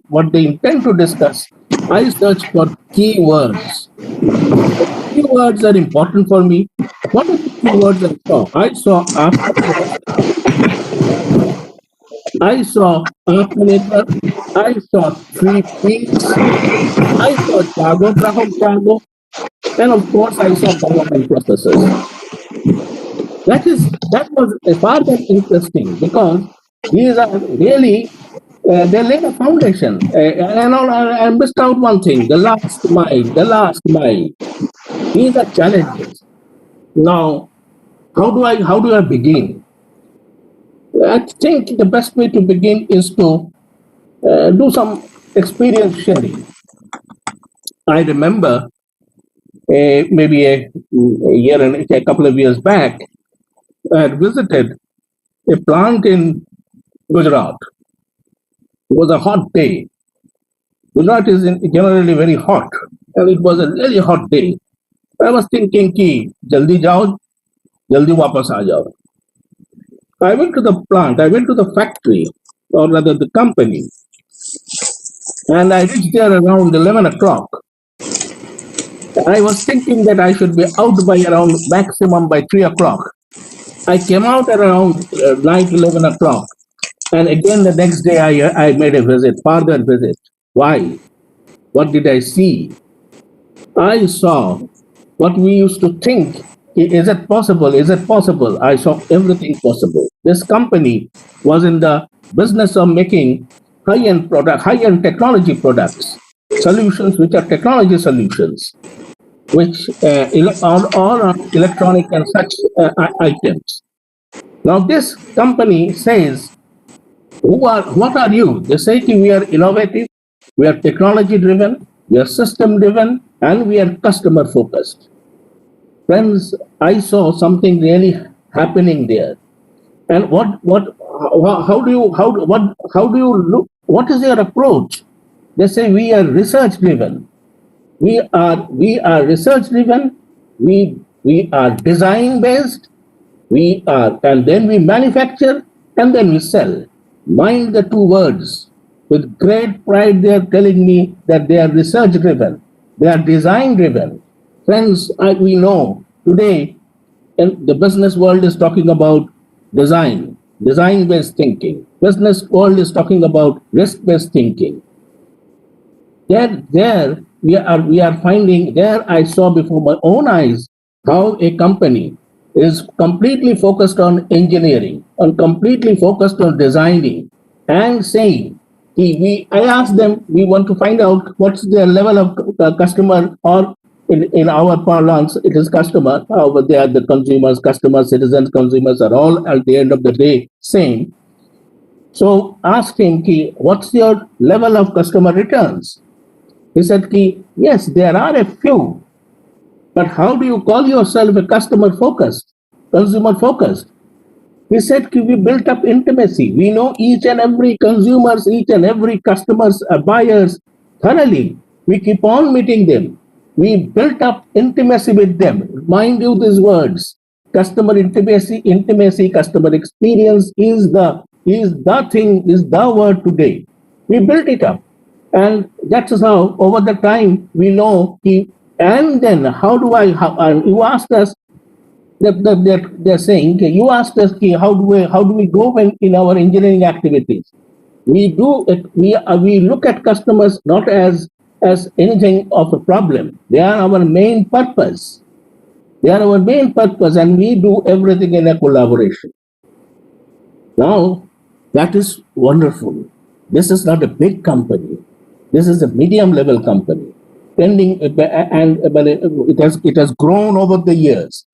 what they intend to discuss, I searched for keywords. Keywords are important for me. What are the keywords I saw? I saw Atmanirbhar, I saw 3 P's, I saw Chago, Grahak Chago, and of course I saw government processes. That was far more interesting because these are really they laid a foundation. And I missed out one thing: the last mile. The last mile. These are challenges. Now, how do I begin? I think the best way to begin is to do some experience sharing. I remember maybe a year and a couple of years back, I had visited a plant in Gujarat. It was a hot day. Gujarat is generally very hot, and it was a really hot day. I was thinking कि जल्दी जाओ, जल्दी वापस आ जाओ. I went to the plant, I went to the factory, or rather the company, and I reached there around 11 o'clock. I was thinking that I should be out by around maximum by 3 o'clock. I came out at around night 11 o'clock. And again the next day I made a visit, further visit. Why? What did I see? I saw what we used to think. Is it possible? Is it possible? I saw everything possible. This company was in the business of making high-end product, high-end technology products, solutions which are technology solutions, which all are electronic and such items. Now this company says, what are you? They say we are innovative, we are technology driven, we are system driven, and we are customer focused. Friends, I saw something really happening there. And how do you look? What is your approach? They say we are research driven. We are research driven. We are design based. And then we manufacture and then we sell. Mind the two words. With great pride, they are telling me that they are research driven. They are design driven. Friends, we know today, and the business world is talking about design-based thinking. Business world is talking about risk-based thinking. There we are finding, there I saw before my own eyes how a company is completely focused on engineering, and completely focused on designing, and saying, I asked them, we want to find out what's their level of customer, or in our parlance, it is customer. However, they are the consumers, customers, citizens, consumers are all at the end of the day same. So asked him, what's your level of customer returns? He said, yes, there are a few, but how do you call yourself a customer focused, consumer focused? He said, we built up intimacy. We know each and every consumers, each and every customers, buyers thoroughly. We keep on meeting them. We built up intimacy with them. Mind you these words. Customer intimacy, customer experience is the word today. We built it up. And that's how over the time we know. And then you asked us, they're saying, you asked us, how do we go in our engineering activities? We look at customers not as anything of a problem. They are our main purpose. And we do everything in a collaboration. Now, that is wonderful. This is not a big company. This is a medium level company. And it has grown over the years.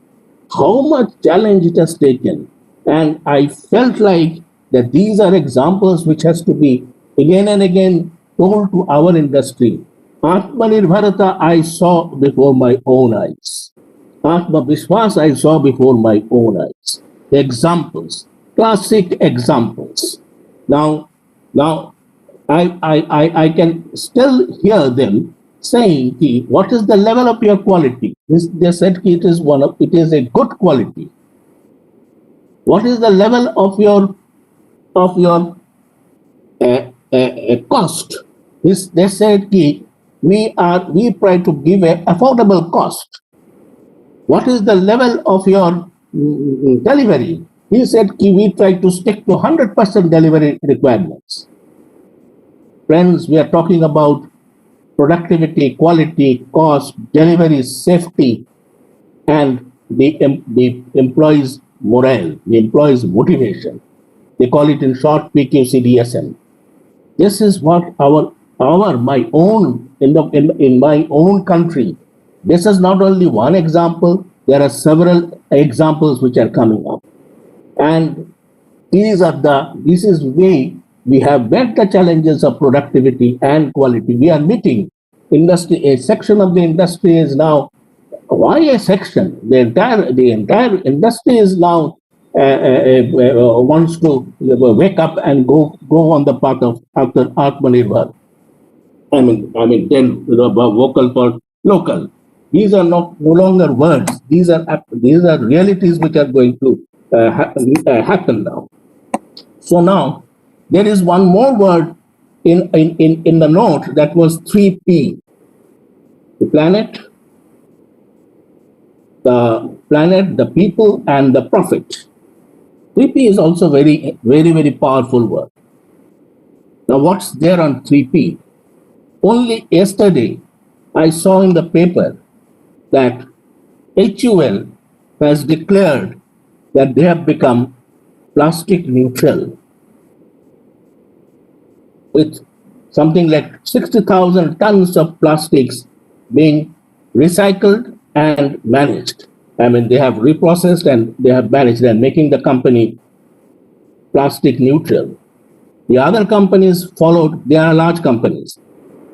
How much challenge it has taken. And I felt like that these are examples which has to be again and again told to our industry. Atmanirbharata I saw before my own eyes. Atma Vishwas I saw before my own eyes. The examples, classic examples. Now I can still hear them saying, what is the level of your quality? They said it is a good quality. What is the level of your cost? They said we try to give an affordable cost. What is the level of your delivery? He said we try to stick to 100% delivery requirements. Friends, we are talking about productivity, quality, cost, delivery, safety, and the employees' morale, the employees' motivation. They call it in short PQCDSM. This is what my own in my own country. This is not only one example. There are several examples which are coming up, and this is way we have met the challenges of productivity and quality. We are meeting industry. A section of the industry is now, why a section? The entire industry is now wants to wake up and go on the path of after Atmanirbhar. Then vocal for local. These are no longer words. These are realities which are going to happen now. So now there is one more word in the note, that was 3P. The planet, the people, and the profit. 3P is also very, very, very powerful word. Now, what's there on 3P? Only yesterday, I saw in the paper that HUL has declared that they have become plastic neutral, with something like 60,000 tons of plastics being recycled and managed. They have reprocessed and they have managed and making the company plastic neutral. The other companies followed. They are large companies.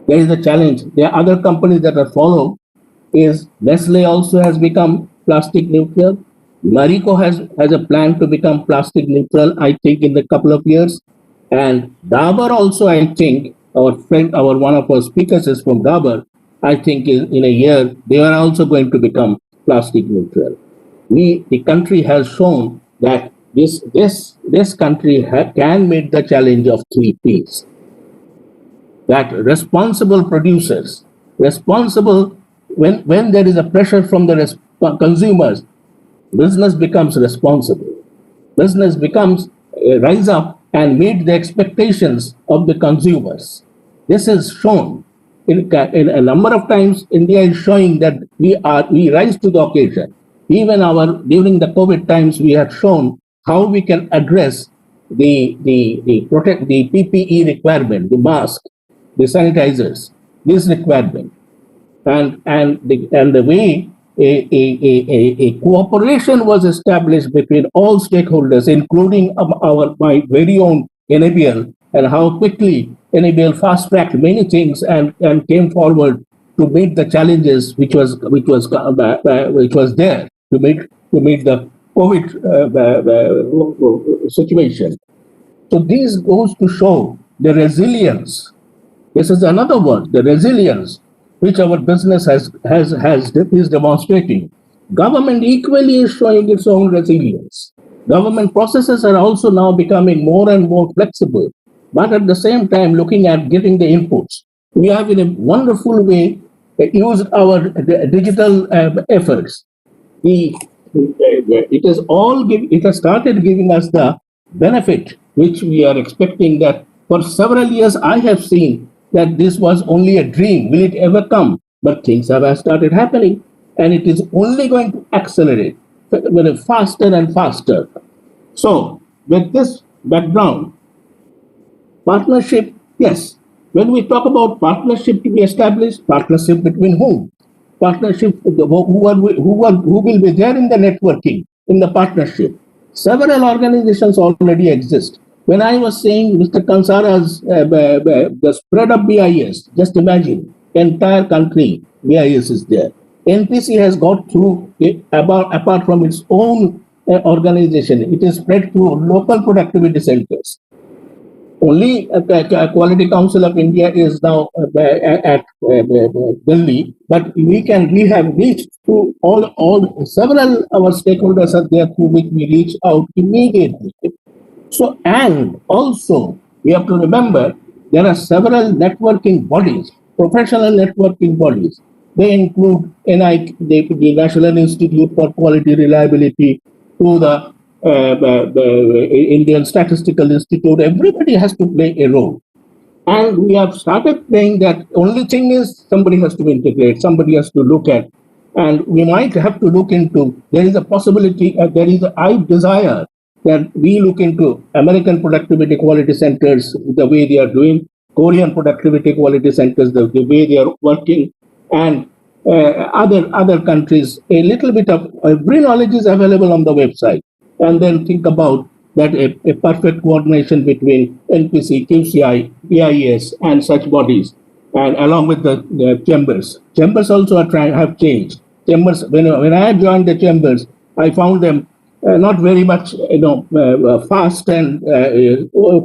There is a challenge. There are other companies that are followed. Is Nestle also has become plastic neutral. Marico has a plan to become plastic neutral, I think, in a couple of years. And Dabur also, I think, one of our speakers is from Dabur. I think in a year, they are also going to become plastic neutral. The country has shown that this country can meet the challenge of 3Ps. That responsible producers, responsible when there is a pressure from the consumers, business becomes responsible. Business becomes rise up and meet the expectations of the consumers. This is shown in a number of times. India is showing that we rise to the occasion. Even during the COVID times, we have shown how we can address the PPE requirement, the mask, the sanitizers, this requirement, and the way a cooperation was established between all stakeholders, including my very own NABL, and how quickly NABL fast-tracked many things and came forward to meet the challenges which was there to meet the COVID situation. So this goes to show the resilience. This is another word, the resilience, which our business is demonstrating. Government equally is showing its own resilience. Government processes are also now becoming more and more flexible, but at the same time looking at getting the inputs. We have in a wonderful way used our digital efforts. It has started giving us the benefit which we are expecting. That for several years I have seen that this was only a dream. Will it ever come? But things have started happening, and it is only going to accelerate faster and faster. So, with this background, partnership, yes. When we talk about partnership to be established, partnership between whom? Partnership, who will be there in the networking, in the partnership? Several organizations already exist. When I was saying Mr. Kansara's the spread of BIS, just imagine, entire country, BIS is there. NPC has got through, apart from its own organization, it is spread through local productivity centers. Only Quality Council of India is now at Delhi, but we have reached to several our stakeholders are there through which we reach out immediately. So, and also we have to remember there are several networking bodies, professional networking bodies. They include the National Institute for Quality Reliability, to the Indian Statistical Institute. Everybody has to play a role. And we have started playing that. Only thing is somebody has to integrate, somebody has to look at, and we might have to look into, there is a possibility, I desire that we look into American productivity quality centers, the way they are doing. Korean productivity quality centers, the way they are working, and other countries. A little bit of every knowledge is available on the website, and then think about that a perfect coordination between NPC, QCI, BIS, and such bodies, and along with the chambers. Chambers also have changed. Chambers, when I joined the chambers, I found them not very much, fast and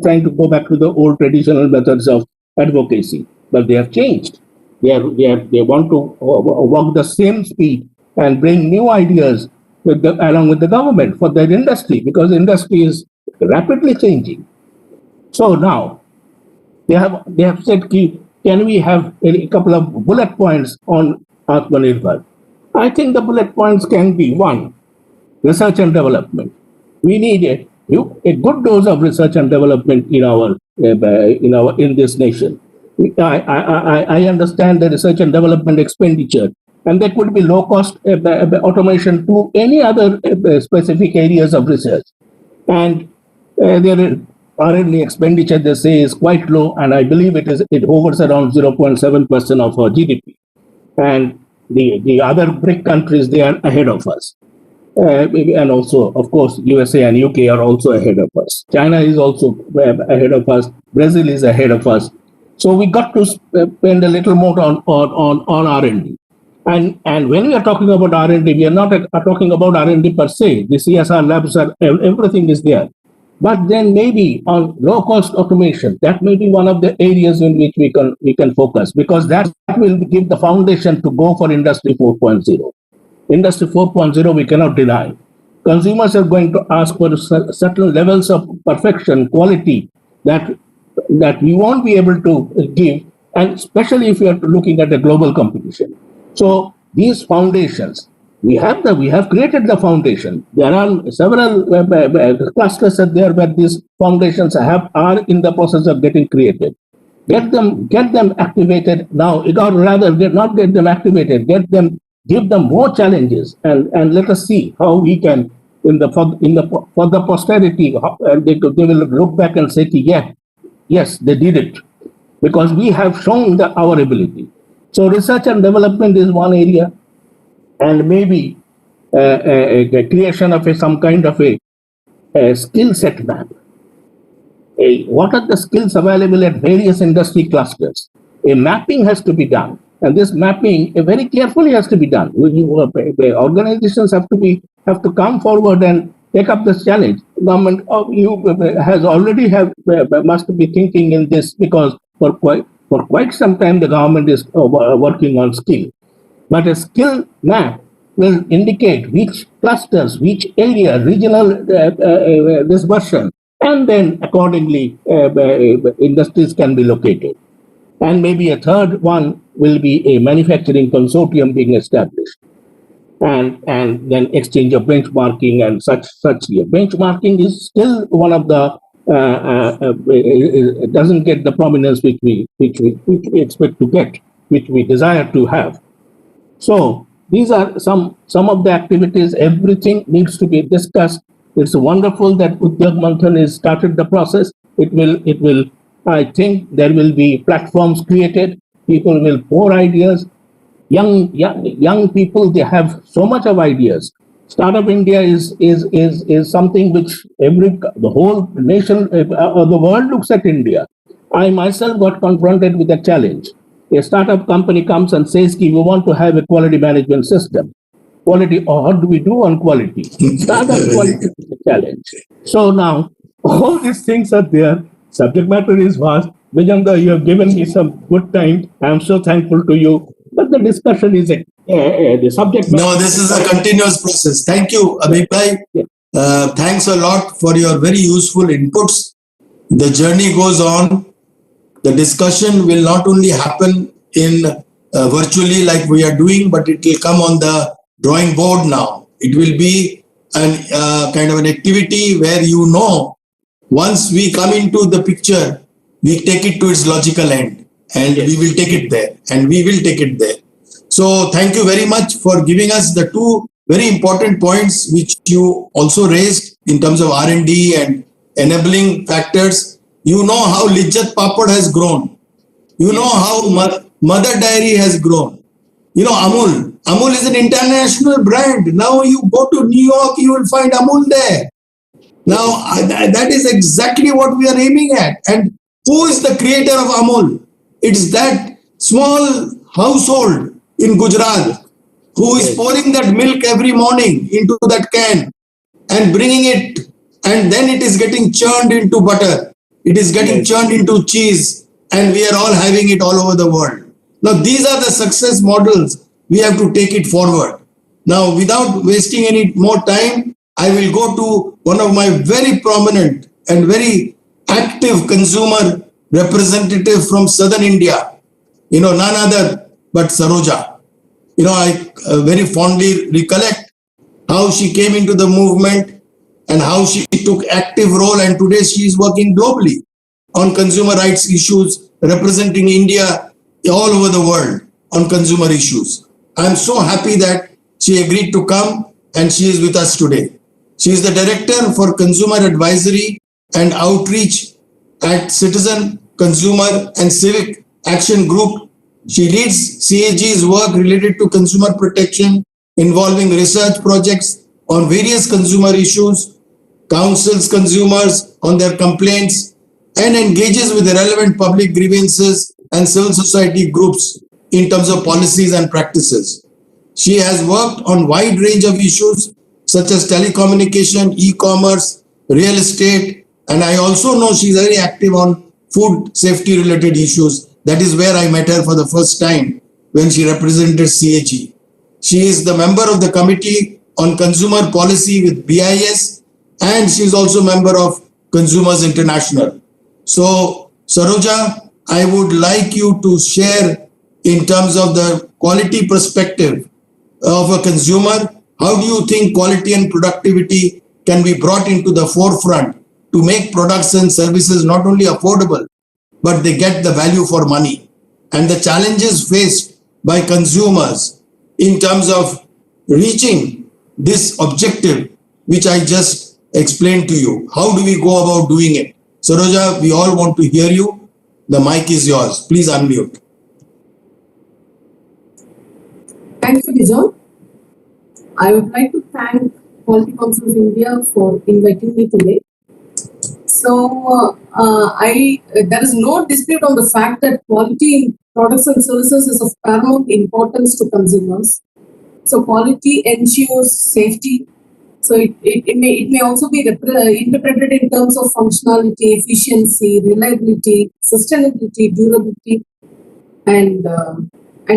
trying to go back to the old traditional methods of advocacy. But they have changed. They want to walk the same speed and bring new ideas along with the government for their industry, because industry is rapidly changing. So now they have said, can we have a couple of bullet points on Atmanirbhar? I think the bullet points can be: one, research and development. We need a good dose of research and development in this nation. I understand the research and development expenditure, and there could be low cost automation to any other specific areas of research. And their R&D expenditure, they say, is quite low, and I believe it hovers around 0.7% of our GDP. And the other BRIC countries, they are ahead of us. And also, of course, USA and UK are also ahead of us. China is also ahead of us. Brazil is ahead of us. So we got to spend a little more on R&D. And when we are talking about R&D, we are not talking about R&D per se. The CSR labs everything is there. But then maybe on low-cost automation, that may be one of the areas in which we can focus, because that will give the foundation to go for Industry 4.0. Industry 4.0, we cannot deny. Consumers are going to ask for certain levels of perfection, quality that we won't be able to give, and especially if we are looking at the global competition. So these foundations, we have created the foundation. There are several clusters there where these foundations are in the process of getting created. Get them activated now, or rather, not get them activated. Give them more challenges, and let us see how we can, for the posterity, they will look back and say, yes, they did it, because we have shown our ability. So research and development is one area, and maybe a creation of some kind of a skill set map. What are the skills available at various industry clusters? A mapping has to be done, and this mapping very carefully has to be done. Organizations have to come forward and take up this challenge. Government must be thinking in this, because for quite some time the government is working on skill. But a skill map will indicate which clusters, which area, regional dispersion, and then accordingly industries can be located. And maybe a third one will be a manufacturing consortium being established, and then exchange of benchmarking and such. Benchmarking is still one of the it doesn't get the prominence which we expect to get, which we desire to have. So these are some of the activities. Everything needs to be discussed. It's wonderful that Udyog Manthan has started the process. It will. I think there will be platforms created. People will pour ideas. Young people, they have so much of ideas. Startup India is something which the whole nation, the world looks at India. I myself got confronted with a challenge. A startup company comes and says, we want to have a quality management system. Quality, or what do we do on quality? Startup quality is a challenge. So now, all these things are there. Subject matter is vast. Vijayanda, you have given me some good time. I am so thankful to you. But the discussion is the subject matter. No, this is a continuous process. Thank you, Abhibhai. Thanks a lot for your very useful inputs. The journey goes on. The discussion will not only happen in virtually like we are doing, but it will come on the drawing board now. It will be an kind of an activity where, once we come into the picture, we take it to its logical end, and we will take it there, and we will take it there. So thank you very much for giving us the two very important points which you also raised in terms of R&D and enabling factors. You know how Lijjat Papad has grown. You know how Mother Dairy has grown. You know, Amul. Amul is an international brand. Now you go to New York, you will find Amul there. Now, that is exactly what we are aiming at. And who is the creator of Amul? It's that small household in Gujarat who is pouring that milk every morning into that can and bringing it, and then it is getting churned into butter. It is getting churned into cheese, and we are all having it all over the world. Now, these are the success models. We have to take it forward. Now, without wasting any more time, I will go to one of my very prominent and very active consumer representative from southern India. You know, none other but Saroja. You know, I very fondly recollect how she came into the movement and how she took active role, and today she is working globally on consumer rights issues, representing India all over the world on consumer issues. I am so happy that she agreed to come and she is with us today. She is the Director for Consumer Advisory and Outreach at Citizen, Consumer and Civic Action Group. She leads CAG's work related to consumer protection, involving research projects on various consumer issues, counsels consumers on their complaints, and engages with the relevant public grievances and civil society groups in terms of policies and practices. She has worked on wide range of issues such as telecommunication, e-commerce, real estate, and I also know she is very active on food safety related issues. That is where I met her for the first time when she represented CAG. She is the member of the Committee on Consumer Policy with BIS, and she is also a member of Consumers International. So, Saroja, I would like you to share in terms of the quality perspective of a consumer. How do you think quality and productivity can be brought into the forefront to make products and services not only affordable, but they get the value for money? And the challenges faced by consumers in terms of reaching this objective, which I just explained to you. How do we go about doing it? Saroja, we all want to hear you. The mic is yours. Please unmute. Thank you, Bijon. I would like to thank Quality Council of India for inviting me today. So, there is no dispute on the fact that quality in products and services is of paramount importance to consumers. So, quality ensures safety. So, it may also be interpreted in terms of functionality, efficiency, reliability, sustainability, durability, and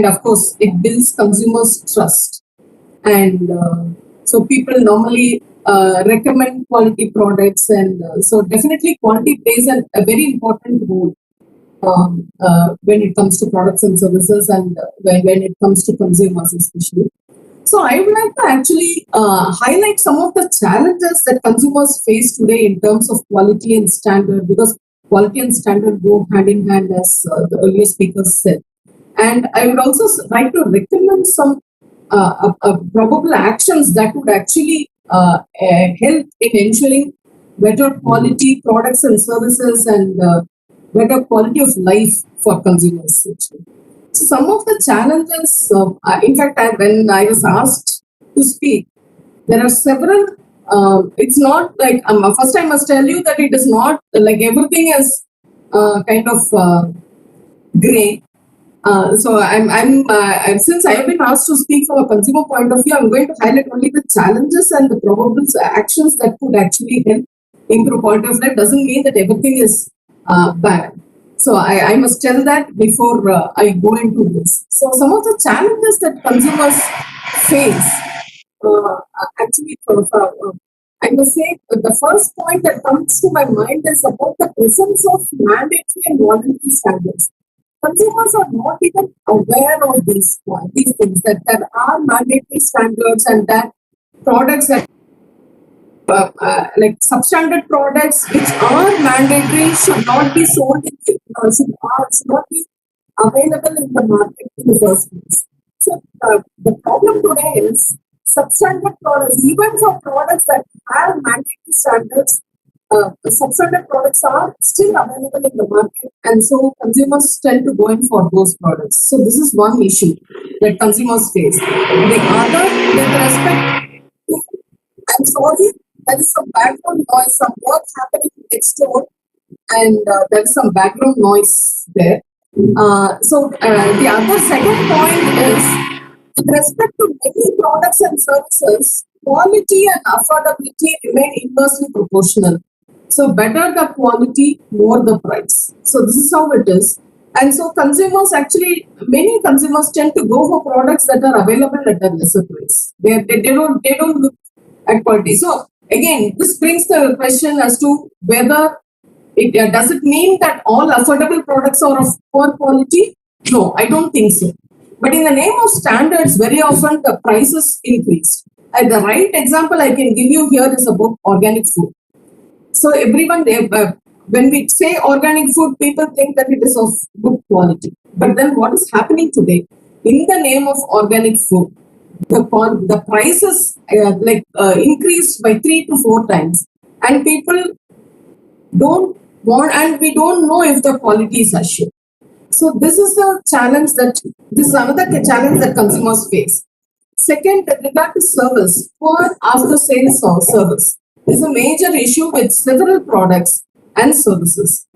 of course, it builds consumers' trust. And so, people normally recommend quality products, and so definitely quality plays a very important role when it comes to products and services, and when it comes to consumers especially. So I would like to actually highlight some of the challenges that consumers face today in terms of quality and standard, because quality and standard go hand in hand, as the earlier speakers said. And I would also like to recommend some probable actions that would actually help in ensuring better quality products and services, and better quality of life for consumers. Actually. So some of the challenges, in fact, when I was asked to speak, there are several. It's not like, first I must tell you that it is not like everything is kind of gray. So I'm since I have been asked to speak from a consumer point of view, I'm going to highlight only the challenges and the probable actions that could actually help improve quality of life. Doesn't mean that everything is bad. So I must tell that before I go into this. So some of the challenges that consumers face, actually, I must say the first point that comes to my mind is about the presence of mandatory and voluntary standards. Consumers are not even aware of these things, that there are mandatory standards, and that products that like substandard products which are mandatory should not be sold should not be available in the market in the first place. So the problem today is substandard products, even for products that have mandatory standards, substandard products are still available in the market, and so consumers tend to go in for those products. So this is one issue that consumers face. The other, with respect to, I'm sorry, there is some background noise, some work happening next door, and there is some background noise there. The other second point is, with respect to many products and services, quality and affordability remain inversely proportional. So better the quality, more the price. So this is how it is. And so consumers actually, many consumers tend to go for products that are available at a lesser price. They don't look at quality. So again, this brings the question as to whether does it mean that all affordable products are of poor quality? No, I don't think so. But in the name of standards, very often the prices increase. And the right example I can give you here is about organic food. So everyone, when we say organic food, people think that it is of good quality. But then what is happening today? In the name of organic food, the prices increased by 3 to 4 times, and people don't want, and we don't know if the quality is assured. So this is a challenge this is another challenge that consumers face. Second, with regard to service, poor after sales or service is a major issue with several products and services.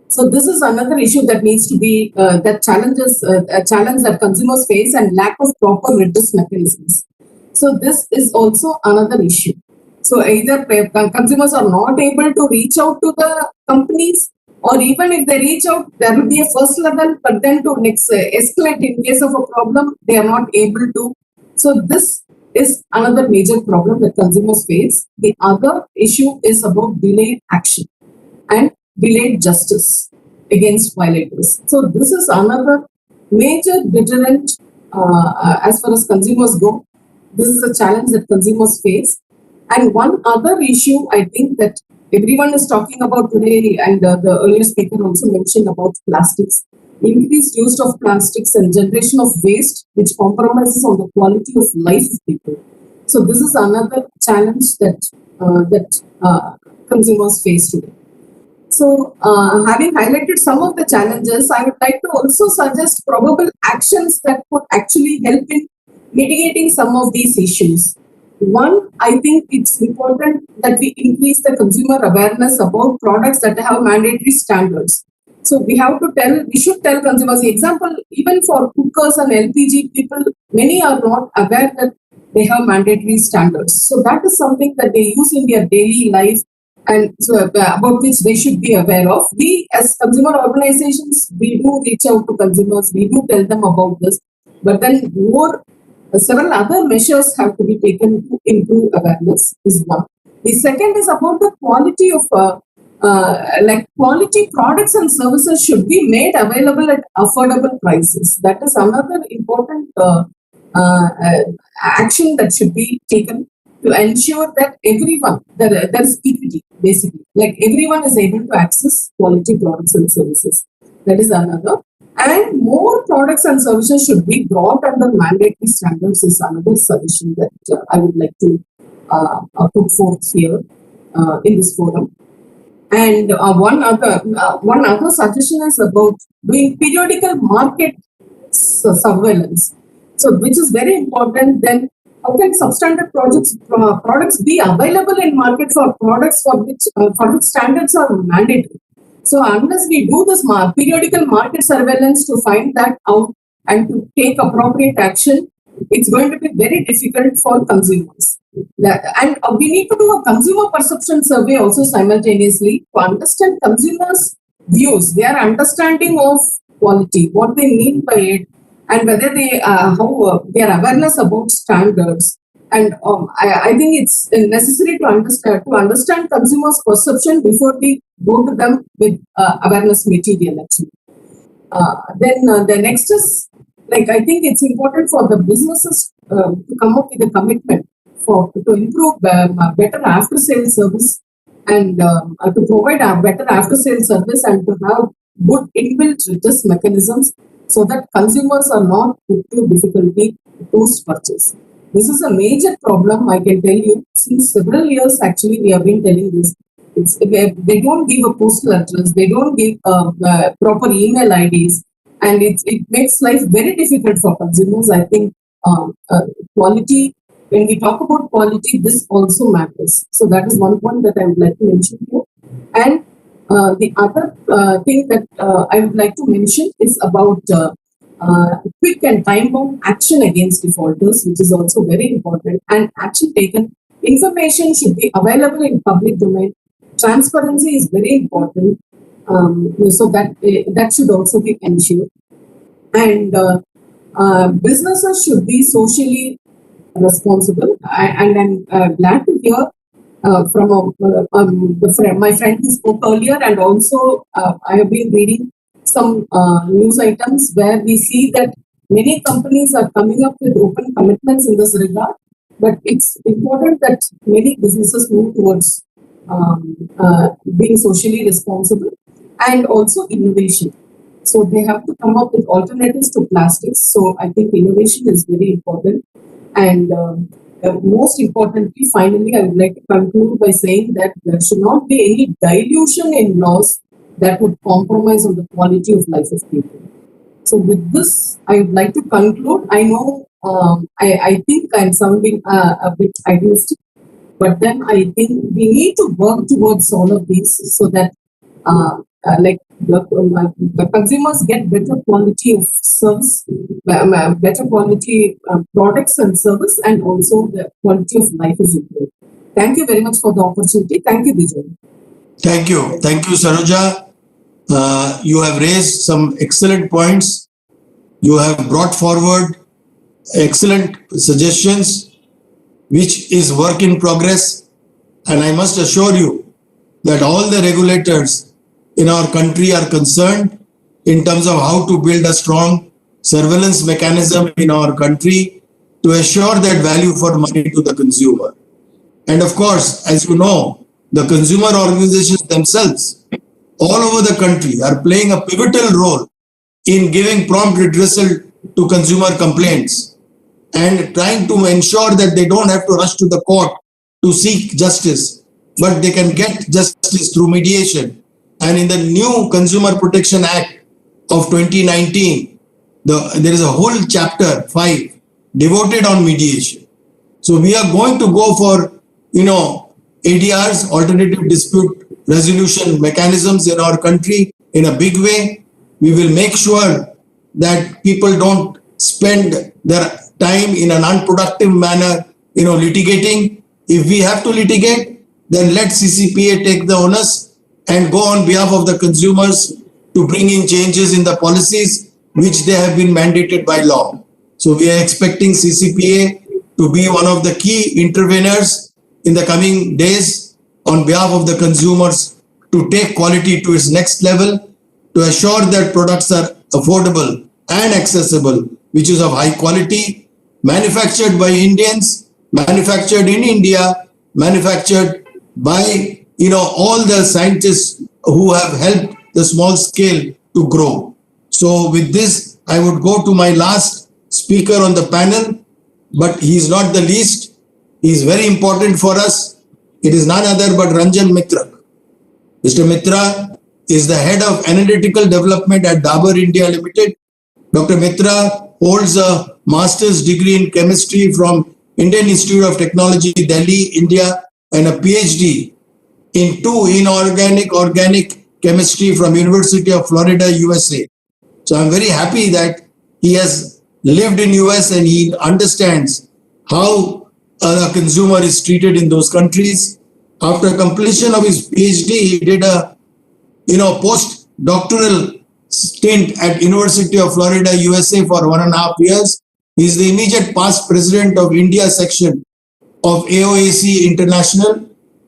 So this is another issue that needs to be that challenges a challenge that consumers face, and lack of proper redress mechanisms. So this is also another issue. So either consumers are not able to reach out to the companies, or even if they reach out, there will be a first level, but then to next escalate in case of a problem, they are not able to. So this is another major problem that consumers face. The other issue is about delayed action and delayed justice against violators. So this is another major deterrent as far as consumers go. This is a challenge that consumers face. And one other issue I think that everyone is talking about today, and the earlier speaker also mentioned about plastics, increased use of plastics and generation of waste, which compromises on the quality of life of people. So this is another challenge that consumers face today. So, having highlighted some of the challenges, I would like to also suggest probable actions that could actually help in mitigating some of these issues. One, I think it's important that we increase the consumer awareness about products that have mandatory standards. So we should tell consumers. The example, even for cookers and LPG, many are not aware that they have mandatory standards. So that is something that they use in their daily life, and so about which they should be aware of. We, as consumer organizations, we do reach out to consumers, we do tell them about this, but then several other measures have to be taken to improve awareness is one. The second is about the quality of quality products and services should be made available at affordable prices. That is another important action that should be taken to ensure that everyone, there is equity, basically, like everyone is able to access quality products and services. That is another. And more products and services should be brought under mandatory standards is another suggestion that I would like to put forth here in this forum. And one other suggestion is about doing periodical market surveillance. So, which is very important. Then, how can substandard products be available in market for products for which standards are mandatory? So, unless we do this periodical market surveillance to find that out and to take appropriate action, it's going to be very difficult for consumers. And we need to do a consumer perception survey also simultaneously to understand consumers' views, their understanding of quality, what they mean by it, and whether how their awareness about standards. And I think it's necessary to understand consumers' perception before we go to them with awareness material. Actually, then the next is, I think it's important for the businesses to come up with a commitment to improve better after sales service, and to provide a better after sales service, and to have good inbuilt redress mechanisms so that consumers are not put to difficulty post purchase. This is a major problem, I can tell you. Since several years, actually, we have been telling this. they don't give a postal address, they don't give proper email IDs, and it makes life very difficult for consumers. I think quality, when we talk about quality, this also matters. So that is one point that I would like to mention here. And the other thing that I would like to mention is about quick and time-bound action against defaulters, which is also very important, and action taken. Information should be available in public domain. Transparency is very important, so that should also be ensured. And businesses should be socially responsible. And I'm glad to hear from my friend who spoke earlier, and also I have been reading some news items where we see that many companies are coming up with open commitments in this regard. But it's important that many businesses move towards being socially responsible, and also innovation. So they have to come up with alternatives to plastics. So I think innovation is very important. And most importantly, finally, I would like to conclude by saying that there should not be any dilution in laws that would compromise on the quality of life of people. So with this, I would like to conclude. I know I think I'm sounding a bit idealistic, but then I think we need to work towards all of these so that the consumers get better quality of service, better quality products and service, and also the quality of life is improved. Thank you very much for the opportunity. Thank you, Vijay. Thank you, Saroja. You have raised some excellent points. You have brought forward excellent suggestions, which is work in progress. And I must assure you that all the regulators in our country are concerned in terms of how to build a strong surveillance mechanism in our country to assure that value for money to the consumer. And of course, as you know, the consumer organizations themselves all over the country are playing a pivotal role in giving prompt redressal to consumer complaints and trying to ensure that they don't have to rush to the court to seek justice, but they can get justice through mediation. And in the new Consumer Protection Act of 2019, there is a whole chapter 5 devoted on mediation. So we are going to go for, ADRs, alternative dispute resolution mechanisms in our country in a big way. We will make sure that people don't spend their time in an unproductive manner, litigating. If we have to litigate, then let CCPA take the onus and go on behalf of the consumers to bring in changes in the policies which they have been mandated by law. So we are expecting CCPA to be one of the key interveners in the coming days on behalf of the consumers to take quality to its next level, to assure that products are affordable and accessible, which is of high quality, manufactured by Indians, manufactured in India, manufactured by all the scientists who have helped the small scale to grow. So with this, I would go to my last speaker on the panel, but he is not the least. He is very important for us. It is none other but Ranjan Mitra. Mr. Mitra is the head of analytical development at Dabur India Limited. Dr. Mitra holds a master's degree in chemistry from Indian Institute of Technology, Delhi, India, and a PhD in organic chemistry from University of Florida, USA. So I'm very happy that he has lived in US and he understands how a consumer is treated in those countries. After completion of his PhD, he did a postdoctoral stint at University of Florida, USA for 1.5 years. He is the immediate past president of India section of AOAC International.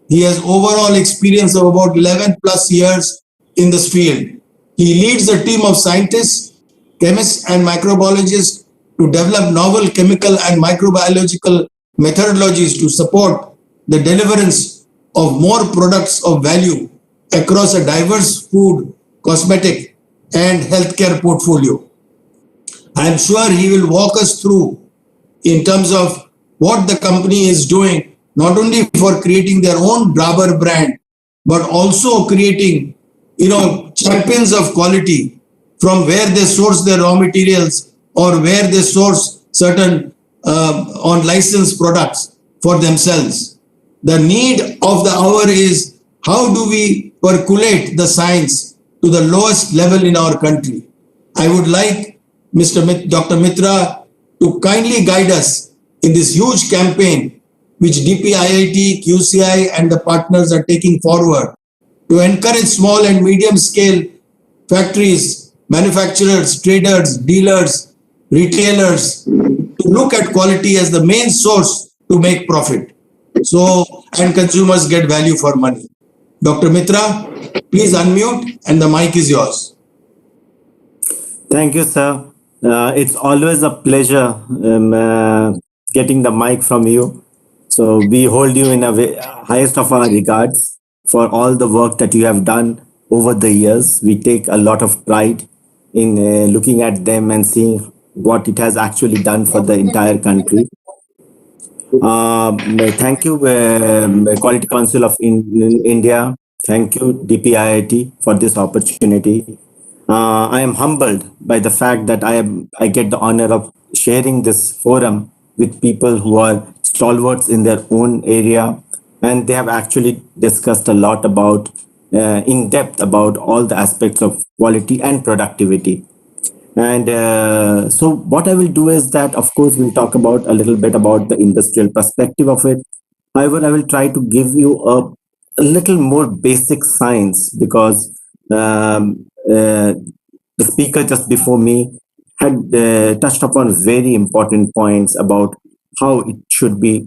He has overall experience of about 11 plus years in this field. He leads a team of scientists, chemists and microbiologists to develop novel chemical and microbiological methodologies to support the deliverance of more products of value across a diverse food, cosmetic and healthcare portfolio. I am sure he will walk us through in terms of what the company is doing, not only for creating their own Dabur brand, but also creating, champions of quality from where they source their raw materials or where they source certain on licensed products for themselves. The need of the hour is how do we percolate the science to the lowest level in our country. I would like Dr. Mitra to kindly guide us in this huge campaign which DPIIT, QCI and the partners are taking forward to encourage small and medium scale factories, manufacturers, traders, dealers, retailers to look at quality as the main source to make profit. So, and consumers get value for money. Dr. Mitra, please unmute and the mic is yours. Thank you, sir. It's always a pleasure getting the mic from you. So we hold you in a highest of our regards for all the work that you have done over the years. We take a lot of pride in looking at them and seeing what it has actually done for the entire country. Thank you, Quality Council of India. Thank you, DPIIT, for this opportunity. I am humbled by the fact that I get the honor of sharing this forum with people who are stalwarts in their own area, and they have actually discussed a lot about, in depth, about all the aspects of quality and productivity. And so what I will do is that, of course, we'll talk about a little bit about the industrial perspective of it. However, I will try to give you a little more basic science because the speaker just before me had touched upon very important points about how it should be.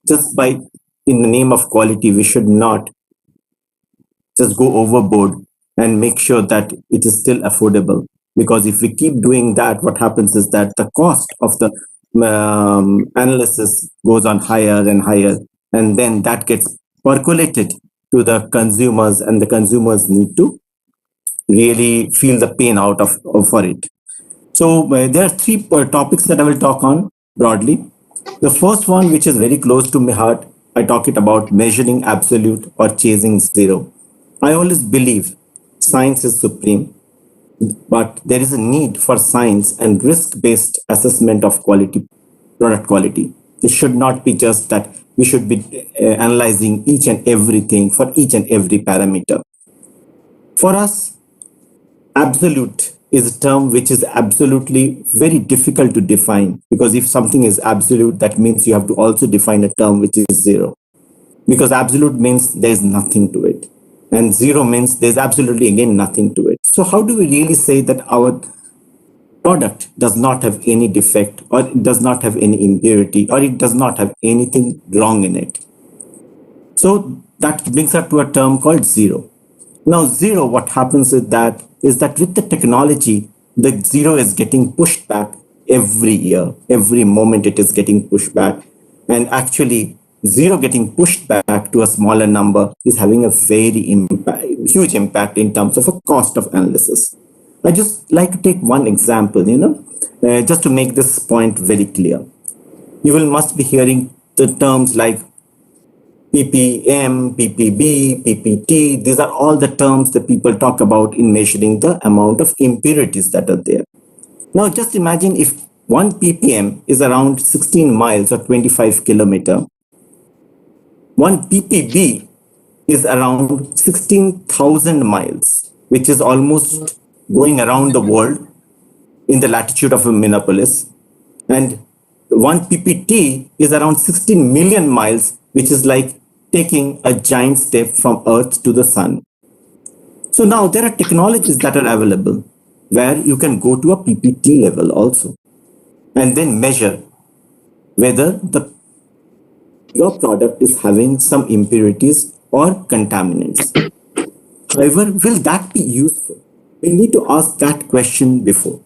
Just by in the name of quality, we should not just go overboard and make sure that it is still affordable. Because if we keep doing that, what happens is that the cost of the analysis goes on higher and higher, and then that gets percolated to the consumers, and the consumers need to really feel the pain out of for it. So there are three topics that I will talk on broadly. The first one, which is very close to my heart, I talk it about measuring absolute or chasing zero. I always believe science is supreme, but there is a need for science and risk-based assessment of quality, product quality. It should not be just that we should be analyzing each and everything for each and every parameter. For us, absolute is a term which is absolutely very difficult to define, because if something is absolute, that means you have to also define a term which is zero, because absolute means there's nothing to it, and zero means there's absolutely again nothing to it. So how do we really say that our product does not have any defect, or it does not have any impurity, or it does not have anything wrong in it? So that brings us to a term called zero. Now zero, what happens is that with the technology, the zero is getting pushed back every year. Every moment it is getting pushed back. And actually, zero getting pushed back to a smaller number is having a very huge impact in terms of a cost of analysis. I just like to take one example, just to make this point very clear. You must be hearing the terms like ppm, ppb, ppt. These are all the terms that people talk about in measuring the amount of impurities that are there. Now just imagine if 1 ppm is around 16 miles or 25 kilometer. 1 ppb is around 16,000 miles, which is almost going around the world in the latitude of Minneapolis. And 1 ppt is around 16 million miles, which is like taking a giant step from Earth to the sun. So now there are technologies that are available where you can go to a ppt level also, and then measure whether your product is having some impurities or contaminants. However, will that be useful? We need to ask that question before.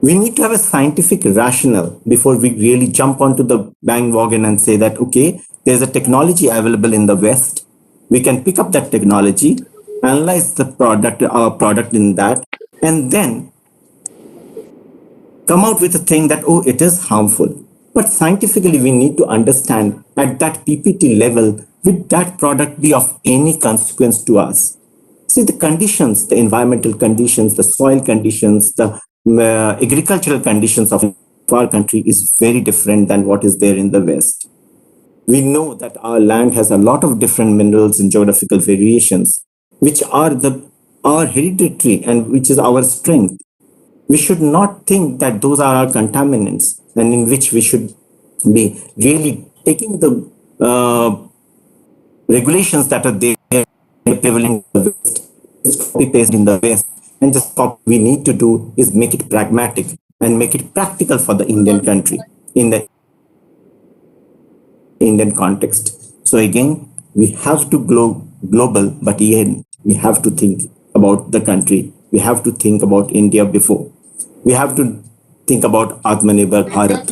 We need to have a scientific rationale before we really jump onto the bandwagon and say that, okay, there's a technology available in the West. We can pick up that technology, analyze the product, our product in that, and then come out with a thing that, it is harmful. But scientifically, we need to understand at that PPT level, will that product be of any consequence to us? See, the conditions, the environmental conditions, the soil conditions, the agricultural conditions of our country is very different than what is there in the West. We know that our land has a lot of different minerals and geographical variations, which are our hereditary and which is our strength. We should not think that those are our contaminants and in which we should be really taking the regulations that are there prevalent in the West, just copy paste in the West, and just what we need to do is make it pragmatic and make it practical for the Indian country in the Indian context. So again, we have to go global, but again, we have to think about the country. We have to think about India before. We have to think about Atmanirbhar Bharat.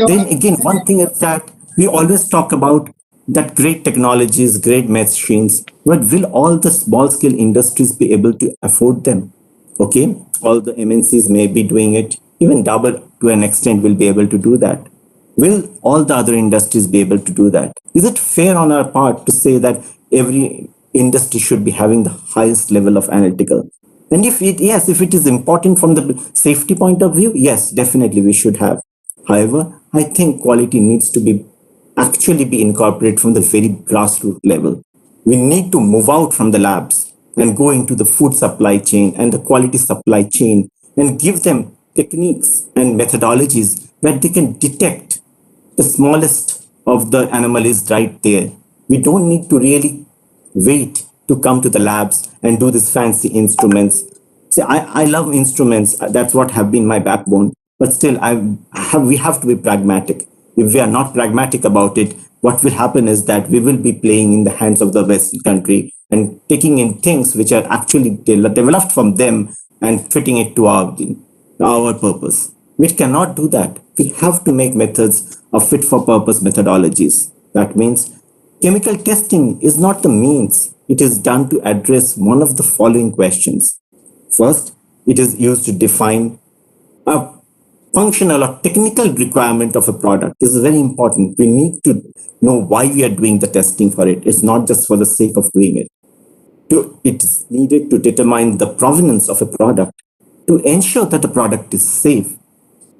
Then again, one thing is that we always talk about that great technologies, great machines, but will all the small scale industries be able to afford them? Okay, all the MNCs may be doing it, even double to an extent will be able to do that. Will all the other industries be able to do that? Is it fair on our part to say that every industry should be having the highest level of analytical? And if it is important from the safety point of view, yes, definitely we should have. However, I think quality needs to be actually be incorporated from the very grassroots level. We need to move out from the labs and go into the food supply chain and the quality supply chain and give them techniques and methodologies where they can detect the smallest of the anomalies right there. We don't need to really wait to come to the labs and do these fancy instruments. See, I love instruments. That's what have been my backbone. But still, we have to be pragmatic. If we are not pragmatic about it, what will happen is that we will be playing in the hands of the Western country and taking in things which are actually developed from them and fitting it to our purpose. We cannot do that. We have to make methods of fit for purpose methodologies. That means chemical testing is not the means. It is done to address one of the following questions. First, it is used to define a functional or technical requirement of a product. This is very important. We need to know why we are doing the testing for it. It's not just for the sake of doing it. It is needed to determine the provenance of a product, to ensure that the product is safe,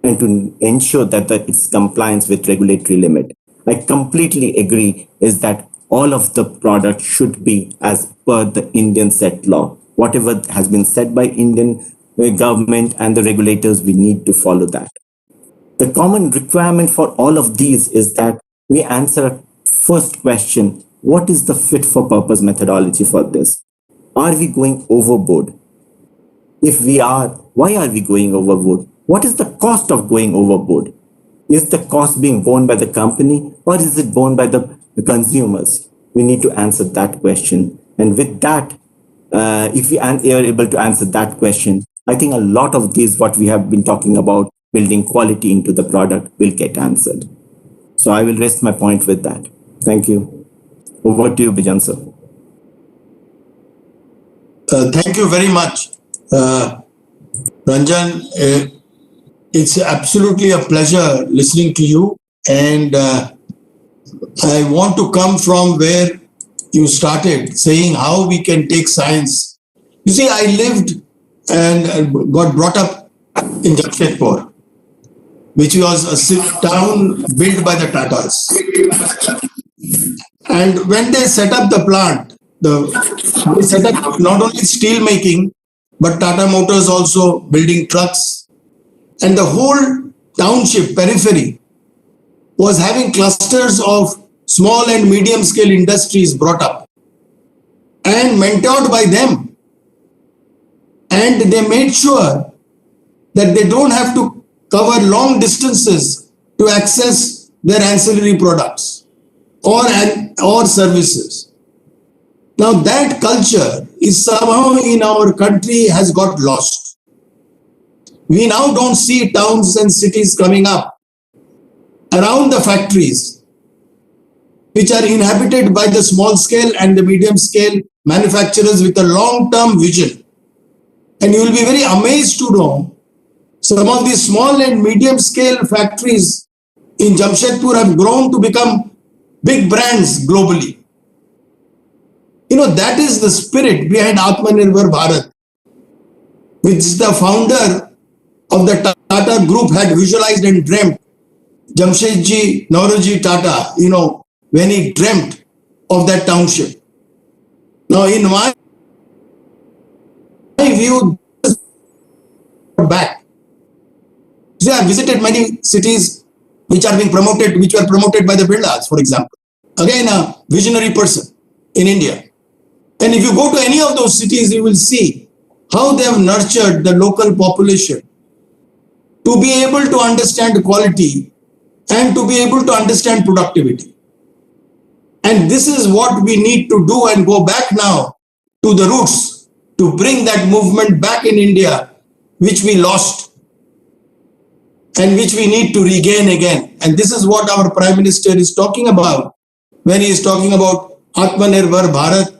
and to ensure that its compliance with regulatory limit. I completely agree is that all of the product should be as per the Indian set law. Whatever has been set by Indian government and the regulators, we need to follow that. The common requirement for all of these is that we answer a first question: what is the fit for purpose methodology for this? Are we going overboard? If we are, why are we going overboard? What is the cost of going overboard? Is the cost being borne by the company or is it borne by the consumers? We need to answer that question. And with that, if we are able to answer that question, I think a lot of these, what we have been talking about, building quality into the product, will get answered. So I will rest my point with that. Thank you. Over to you, Bijan sir. Thank you very much, Ranjan. It's absolutely a pleasure listening to you, and I want to come from where you started, saying how we can take science. You see, I lived and got brought up in Jamshedpur, which was a town built by the Tatas. And when they set up the plant, they set up not only steel making, but Tata Motors also building trucks. And the whole township periphery was having clusters of small and medium scale industries brought up and mentored by them. And they made sure that they don't have to cover long distances to access their ancillary products or services. Now that culture is somehow in our country has got lost. We now don't see towns and cities coming up around the factories, which are inhabited by the small scale and the medium scale manufacturers with a long-term vision. And you will be very amazed to know some of these small and medium scale factories in Jamshedpur have grown to become big brands globally. That is the spirit behind Atmanirbhar Bharat, which the founder of the Tata Group had visualized and dreamt. Jamshedji Nauroji Tata, when he dreamt of that township. Now, in my view, back. See, I visited many cities which were promoted by the Birlas, for example. Again, a visionary person in India. And if you go to any of those cities, you will see how they have nurtured the local population to be able to understand quality and to be able to understand productivity. And this is what we need to do and go back now to the roots to bring that movement back in India, which we lost and which we need to regain again. And this is what our Prime Minister is talking about when he is talking about Atmanirbhar Bharat,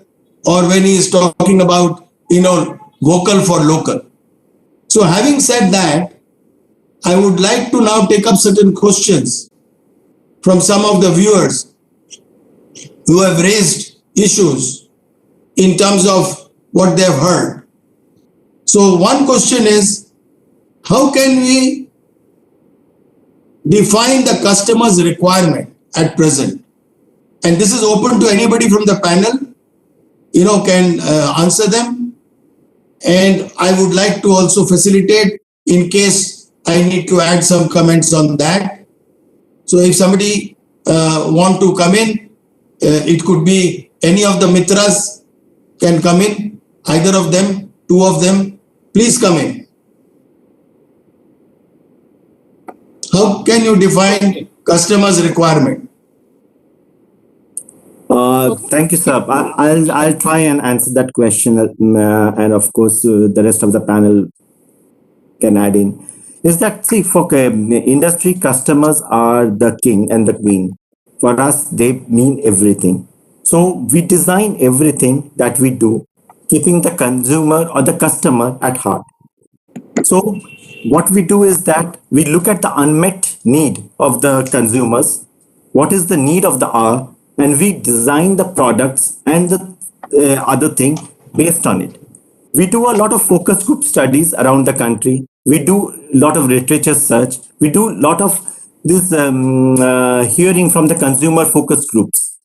or when he is talking about, vocal for local. So having said that, I would like to now take up certain questions from some of the viewers who have raised issues in terms of what they have heard. So one question is, how can we define the customer's requirement at present? And this is open to anybody from the panel, can answer them. And I would like to also facilitate in case I need to add some comments on that. So if somebody want to come in, it could be any of the Mitras can come in, either of them, two of them, please come in. How can you define customer's requirement? Thank you, sir. I'll try and answer that question, and of course, the rest of the panel can add in. Is that, see, for industry, customers are the king and the queen. For us, they mean everything. So we design everything that we do, keeping the consumer or the customer at heart. So what we do is that we look at the unmet need of the consumers, what is the need of the hour, and we design the products and the other thing based on it. We do a lot of focus group studies around the country. We do a lot of literature search. We do a lot of this hearing from the consumer focus groups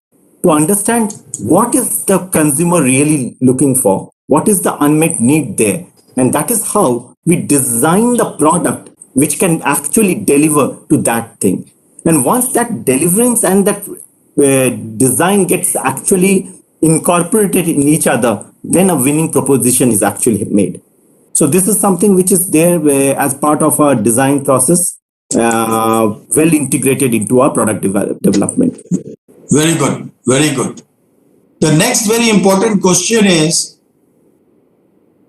to understand what is the consumer really looking for, what is the unmet need there. And that is how we design the product which can actually deliver to that thing. And once that deliverance and that design gets actually incorporated in each other, then a winning proposition is actually made. So this is something which is there as part of our design process, well integrated into our product development. Very good, very good. The next very important question is,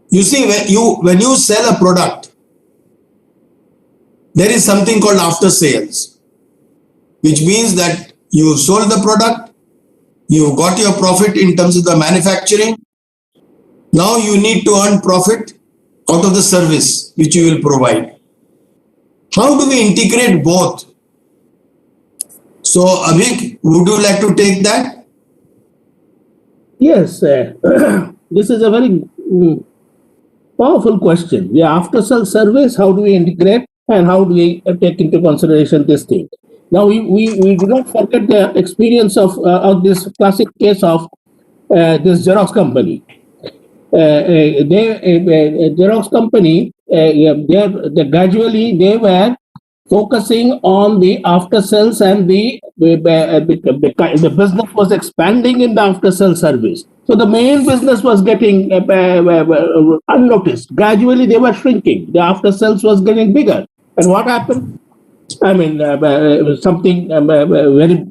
you see, when you sell a product, there is something called after sales, which means that you sold the product, you got your profit in terms of the manufacturing. Now you need to earn profit out of the service which you will provide. How do we integrate both? So Abhik, would you like to take that? Yes, this is a very powerful question. The after sale service, how do we integrate and how do we take into consideration this thing? Now, we do not forget the experience of this classic case of this Xerox company. Xerox company, they gradually they were focusing on the after sales, and the business was expanding in the after sales service. So the main business was getting unnoticed. Gradually, they were shrinking. The after sales was getting bigger. And what happened? I mean, something very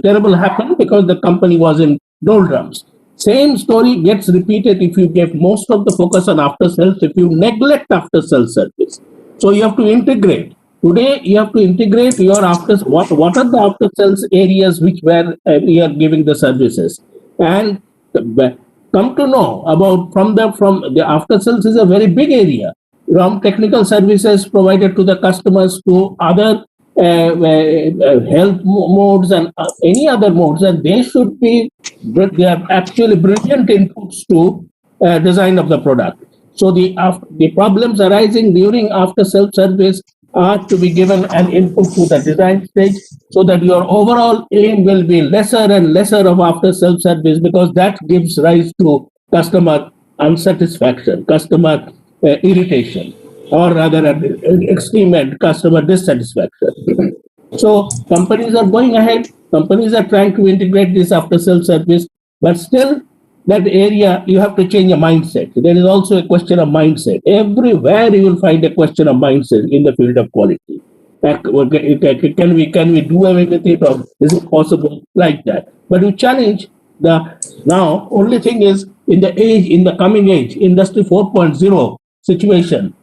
terrible happened because the company was in doldrums. Same story gets repeated if you get most of the focus on after sales, if you neglect after sales service. So you have to integrate. Today, you have to integrate your after. What are the after sales areas which where we are giving the services, and come to know about from the after sales is a very big area. From technical services provided to the customers to other health modes and any other modes, and they should be, they are actually brilliant inputs to design of the product. So the problems arising during after self-service are to be given an input to the design stage, so that your overall aim will be lesser and lesser of after self-service, because that gives rise to customer unsatisfaction, customer irritation, or rather at extreme end, customer dissatisfaction. So companies are going ahead, companies are trying to integrate this after self-service, but still that area you have to change a mindset. There is also a question of mindset. Everywhere you will find a question of mindset in the field of quality. Can we do away with it, or is it possible like that? But you challenge the now. Only thing is, in the coming age, Industry 4.0 situation,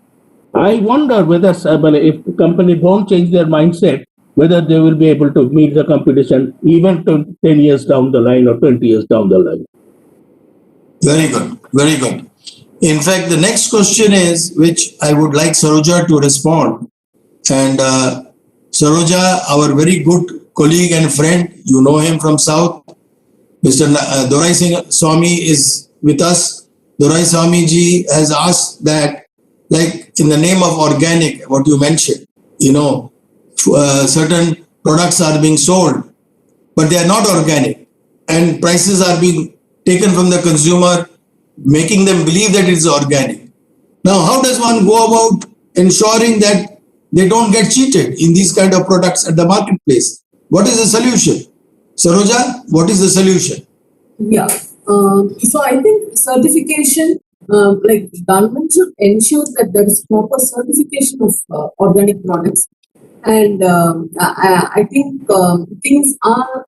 I wonder whether if the company don't change their mindset, whether they will be able to meet the competition even 10 years down the line or 20 years down the line. Very good. Very good. In fact, the next question is, which I would like Saroja to respond. And Saroja, our very good colleague and friend, you know him from South, Mr. Dorai Singh Swami is with us. Dorai Swami ji has asked that, like in the name of organic, what you mentioned, certain products are being sold, but they are not organic, and prices are being taken from the consumer, making them believe that it's organic. Now, how does one go about ensuring that they don't get cheated in these kind of products at the marketplace? What is the solution? Saroja, what is the solution? Yeah. So I think certification, like government should ensure that there is proper certification of organic products, and I think things are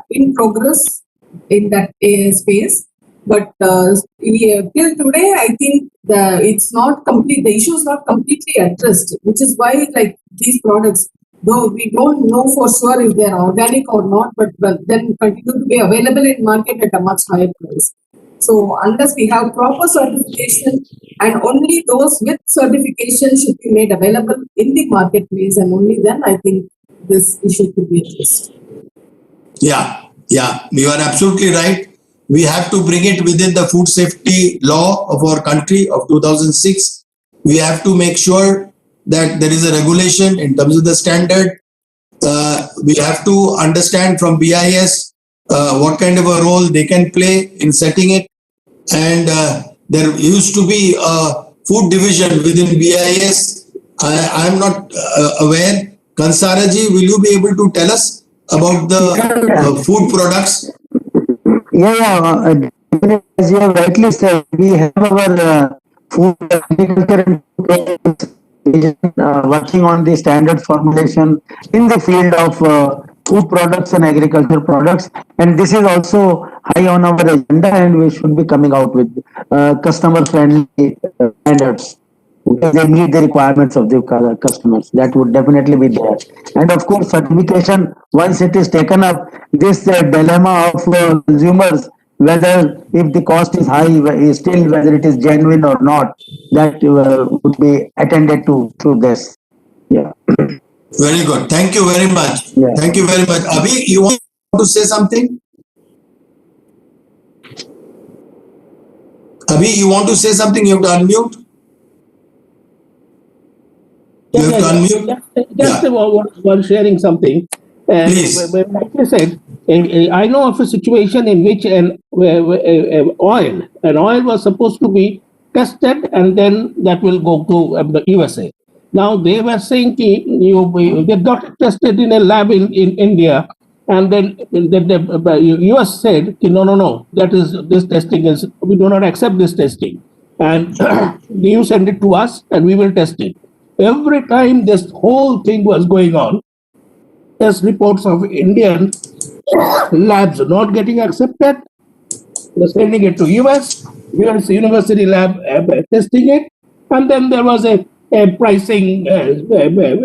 in progress in that space. But till today, I think it's not complete. The issue is not completely addressed, which is why, like these products, though we don't know for sure if they are organic or not, but then continue to be available in market at a much higher price. So unless we have proper certification, and only those with certification should be made available in the marketplace, and only then I think this issue could be addressed. Yeah, you are absolutely right. We have to bring it within the food safety law of our country of 2006. We have to make sure that there is a regulation in terms of the standard. We have to understand from BIS what kind of a role they can play in setting it. And there used to be a food division within BIS. I am not aware. Kansaraji, will you be able to tell us about the food products? Yeah. As you have rightly said, we have our food agriculture and food products division, working on the standard formulation in the field of food products and agricultural products, and this is also high on our agenda, and we should be coming out with customer friendly standards, because they meet the requirements of the customers. That would definitely be there. And of course, certification, once it is taken up, this dilemma of consumers, whether if the cost is high, still whether it is genuine or not, that would be attended to through this. Yeah. Very good. Thank you very much. Yeah. Thank you very much. Abhi, you want to say something? Abhi, you want to say something? You have to unmute. You have to unmute. Just while sharing something. Please. Like I said, I know of a situation in which an oil was supposed to be tested, and then that will go to the USA. Now they were saying they got it tested in a lab in India, and then the US said, no, this testing is, we do not accept this testing, and you send it to us and we will test it. Every time this whole thing was going on, test reports of Indian labs not getting accepted, sending it to US university lab testing it, and then there was a pricing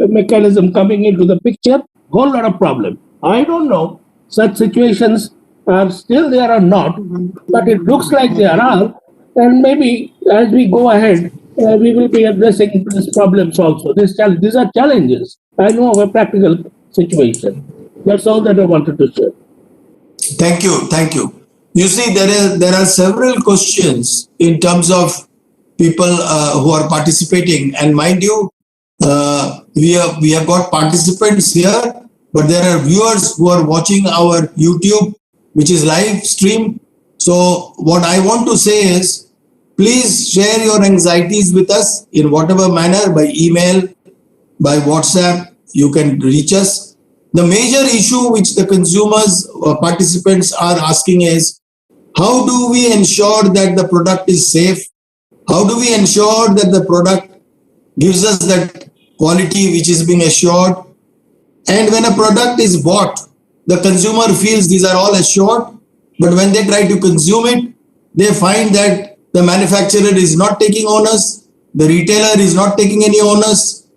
mechanism coming into the picture, whole lot of problem. I don't know such situations are still there or not, but it looks like there are, and maybe as we go ahead, we will be addressing these problems also. These are challenges. I know of a practical situation. That's all that I wanted to say. Thank you. Thank you. You see, there are several questions in terms of people who are participating, and mind you, we have got participants here, but there are viewers who are watching our YouTube, which is live stream. So what I want to say is, please share your anxieties with us in whatever manner, by email, by WhatsApp. You can reach us. The major issue which the consumers or participants are asking is, how do we ensure that the product is safe? How do we ensure that the product gives us that quality which is being assured? And when a product is bought, the consumer feels these are all assured, but when they try to consume it, they find that the manufacturer is not taking onus, the retailer is not taking any onus,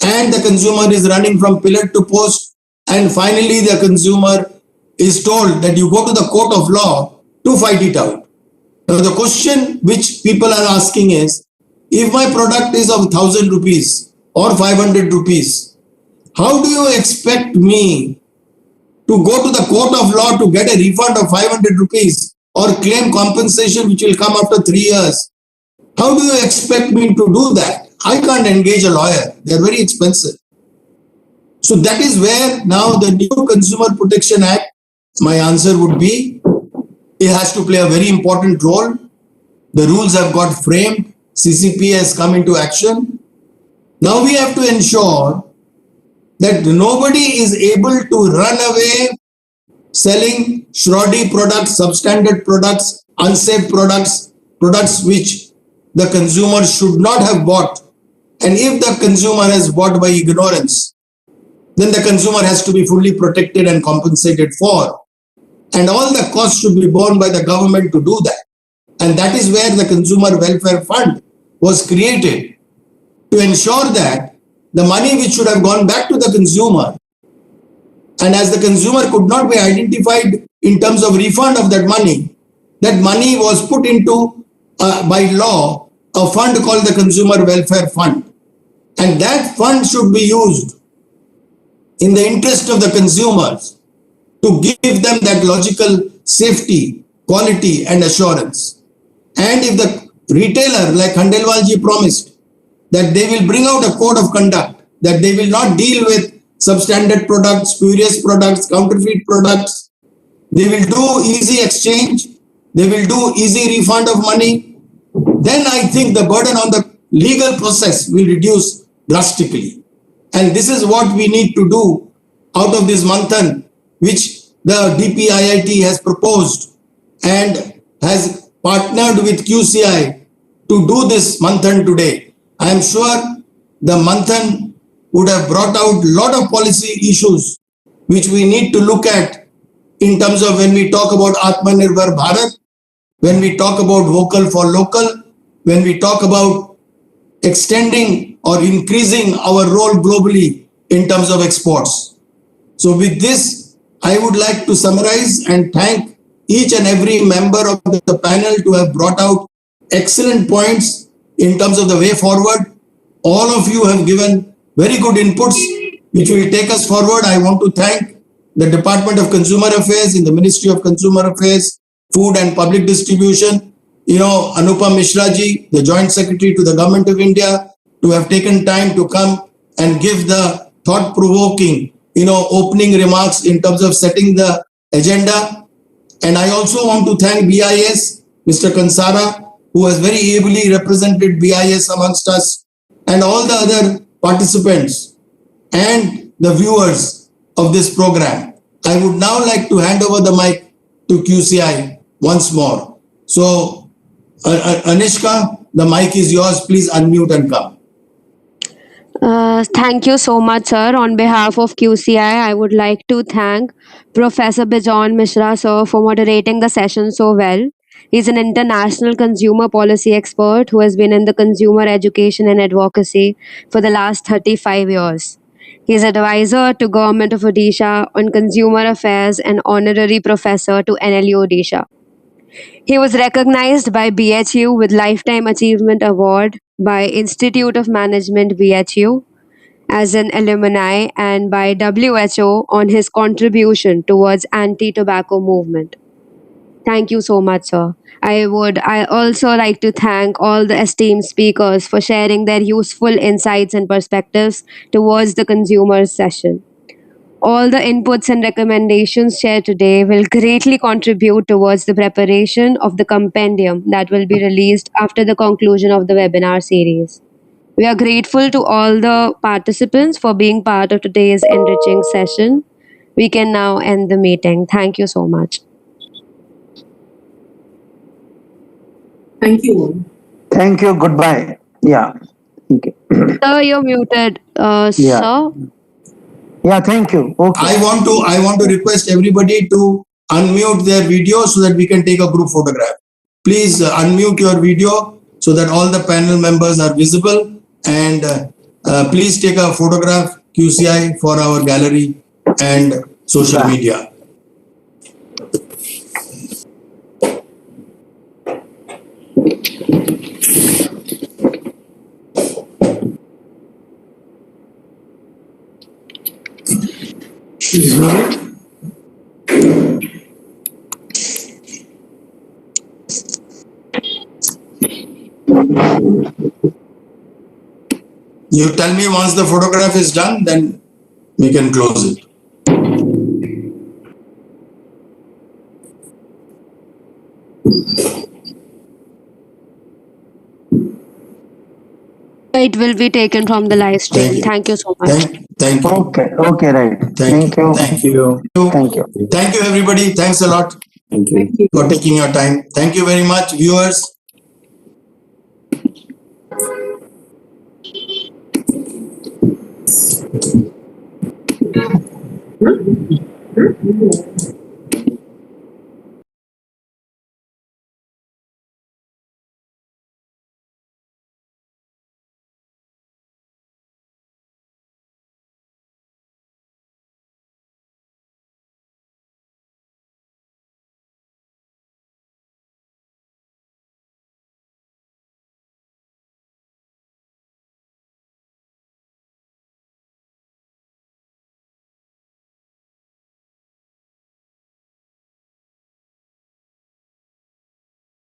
and the consumer is running from pillar to post, and finally the consumer is told that you go to the court of law to fight it out. Now the question which people are asking is, if my product is of 1,000 rupees or 500 rupees, how do you expect me to go to the court of law to get a refund of 500 rupees or claim compensation which will come after 3 years? How do you expect me to do that? I can't engage a lawyer. They're very expensive. So that is where now the new Consumer Protection Act, my answer would be, it has to play a very important role. The rules have got framed. CCP has come into action. Now we have to ensure that nobody is able to run away selling shoddy products, substandard products, unsafe products, products which the consumer should not have bought. And if the consumer has bought by ignorance, then the consumer has to be fully protected and compensated for. And all the costs should be borne by the government to do that. And that is where the Consumer Welfare Fund was created, to ensure that the money which should have gone back to the consumer, and as the consumer could not be identified in terms of refund of that money was put into, by law, a fund called the Consumer Welfare Fund. And that fund should be used in the interest of the consumers to give them that logical safety, quality and assurance. And if the retailer like Khandelwalji promised that they will bring out a code of conduct, that they will not deal with substandard products, spurious products, counterfeit products, they will do easy exchange, they will do easy refund of money, then I think the burden on the legal process will reduce drastically. And this is what we need to do out of this Manthan, which the DPIIT has proposed and has partnered with QCI to do this Manthan today. I am sure the Manthan would have brought out a lot of policy issues which we need to look at in terms of when we talk about Atmanirbhar Bharat, when we talk about vocal for local, when we talk about extending or increasing our role globally in terms of exports. So with this, I would like to summarize and thank each and every member of the panel to have brought out excellent points in terms of the way forward. All of you have given very good inputs which will take us forward. I want to thank the Department of Consumer Affairs in the Ministry of Consumer Affairs, Food and Public Distribution, Anupam Mishra ji, the Joint Secretary to the Government of India, to have taken time to come and give the thought-provoking, opening remarks in terms of setting the agenda. And I also want to thank BIS, Mr. Kansara, who has very ably represented BIS amongst us, and all the other participants and the viewers of this program. I would now like to hand over the mic to QCI once more. So, Anishka, the mic is yours. Please unmute and come. Thank you so much, sir. On behalf of QCI, I would like to thank Professor Bijon Mishra, sir, for moderating the session so well. He's an international consumer policy expert who has been in the consumer education and advocacy for the last 35 years. He's advisor to Government of Odisha on consumer affairs and honorary professor to NLU Odisha. He was recognized by BHU with Lifetime Achievement Award by Institute of Management BHU. as an alumni and by WHO on his contribution towards anti-tobacco movement. Thank you so much, sir. I also like to thank all the esteemed speakers for sharing their useful insights and perspectives towards the consumers session. All the inputs and recommendations shared today will greatly contribute towards the preparation of the compendium that will be released after the conclusion of the webinar series. We are grateful to all the participants for being part of today's enriching session. We can now end the meeting. Thank you so much. Thank you all. Thank you. Goodbye. Yeah. Thank you. Sir, you're muted. Yeah. Sir? Yeah. Thank you. Okay. I want to request everybody to unmute their video so that we can take a group photograph. Please unmute your video so that all the panel members are visible, and please take a photograph QCI for our gallery and social media. You tell me once the photograph is done, then we can close it. It will be taken from the live stream. Thank you so much. Thank you. Okay. Okay. Right. Thank you. Thank you. Thank you. Thank you, everybody. Thanks a lot Thank you. Thank you. for taking your time. Thank you very much, viewers. Huh?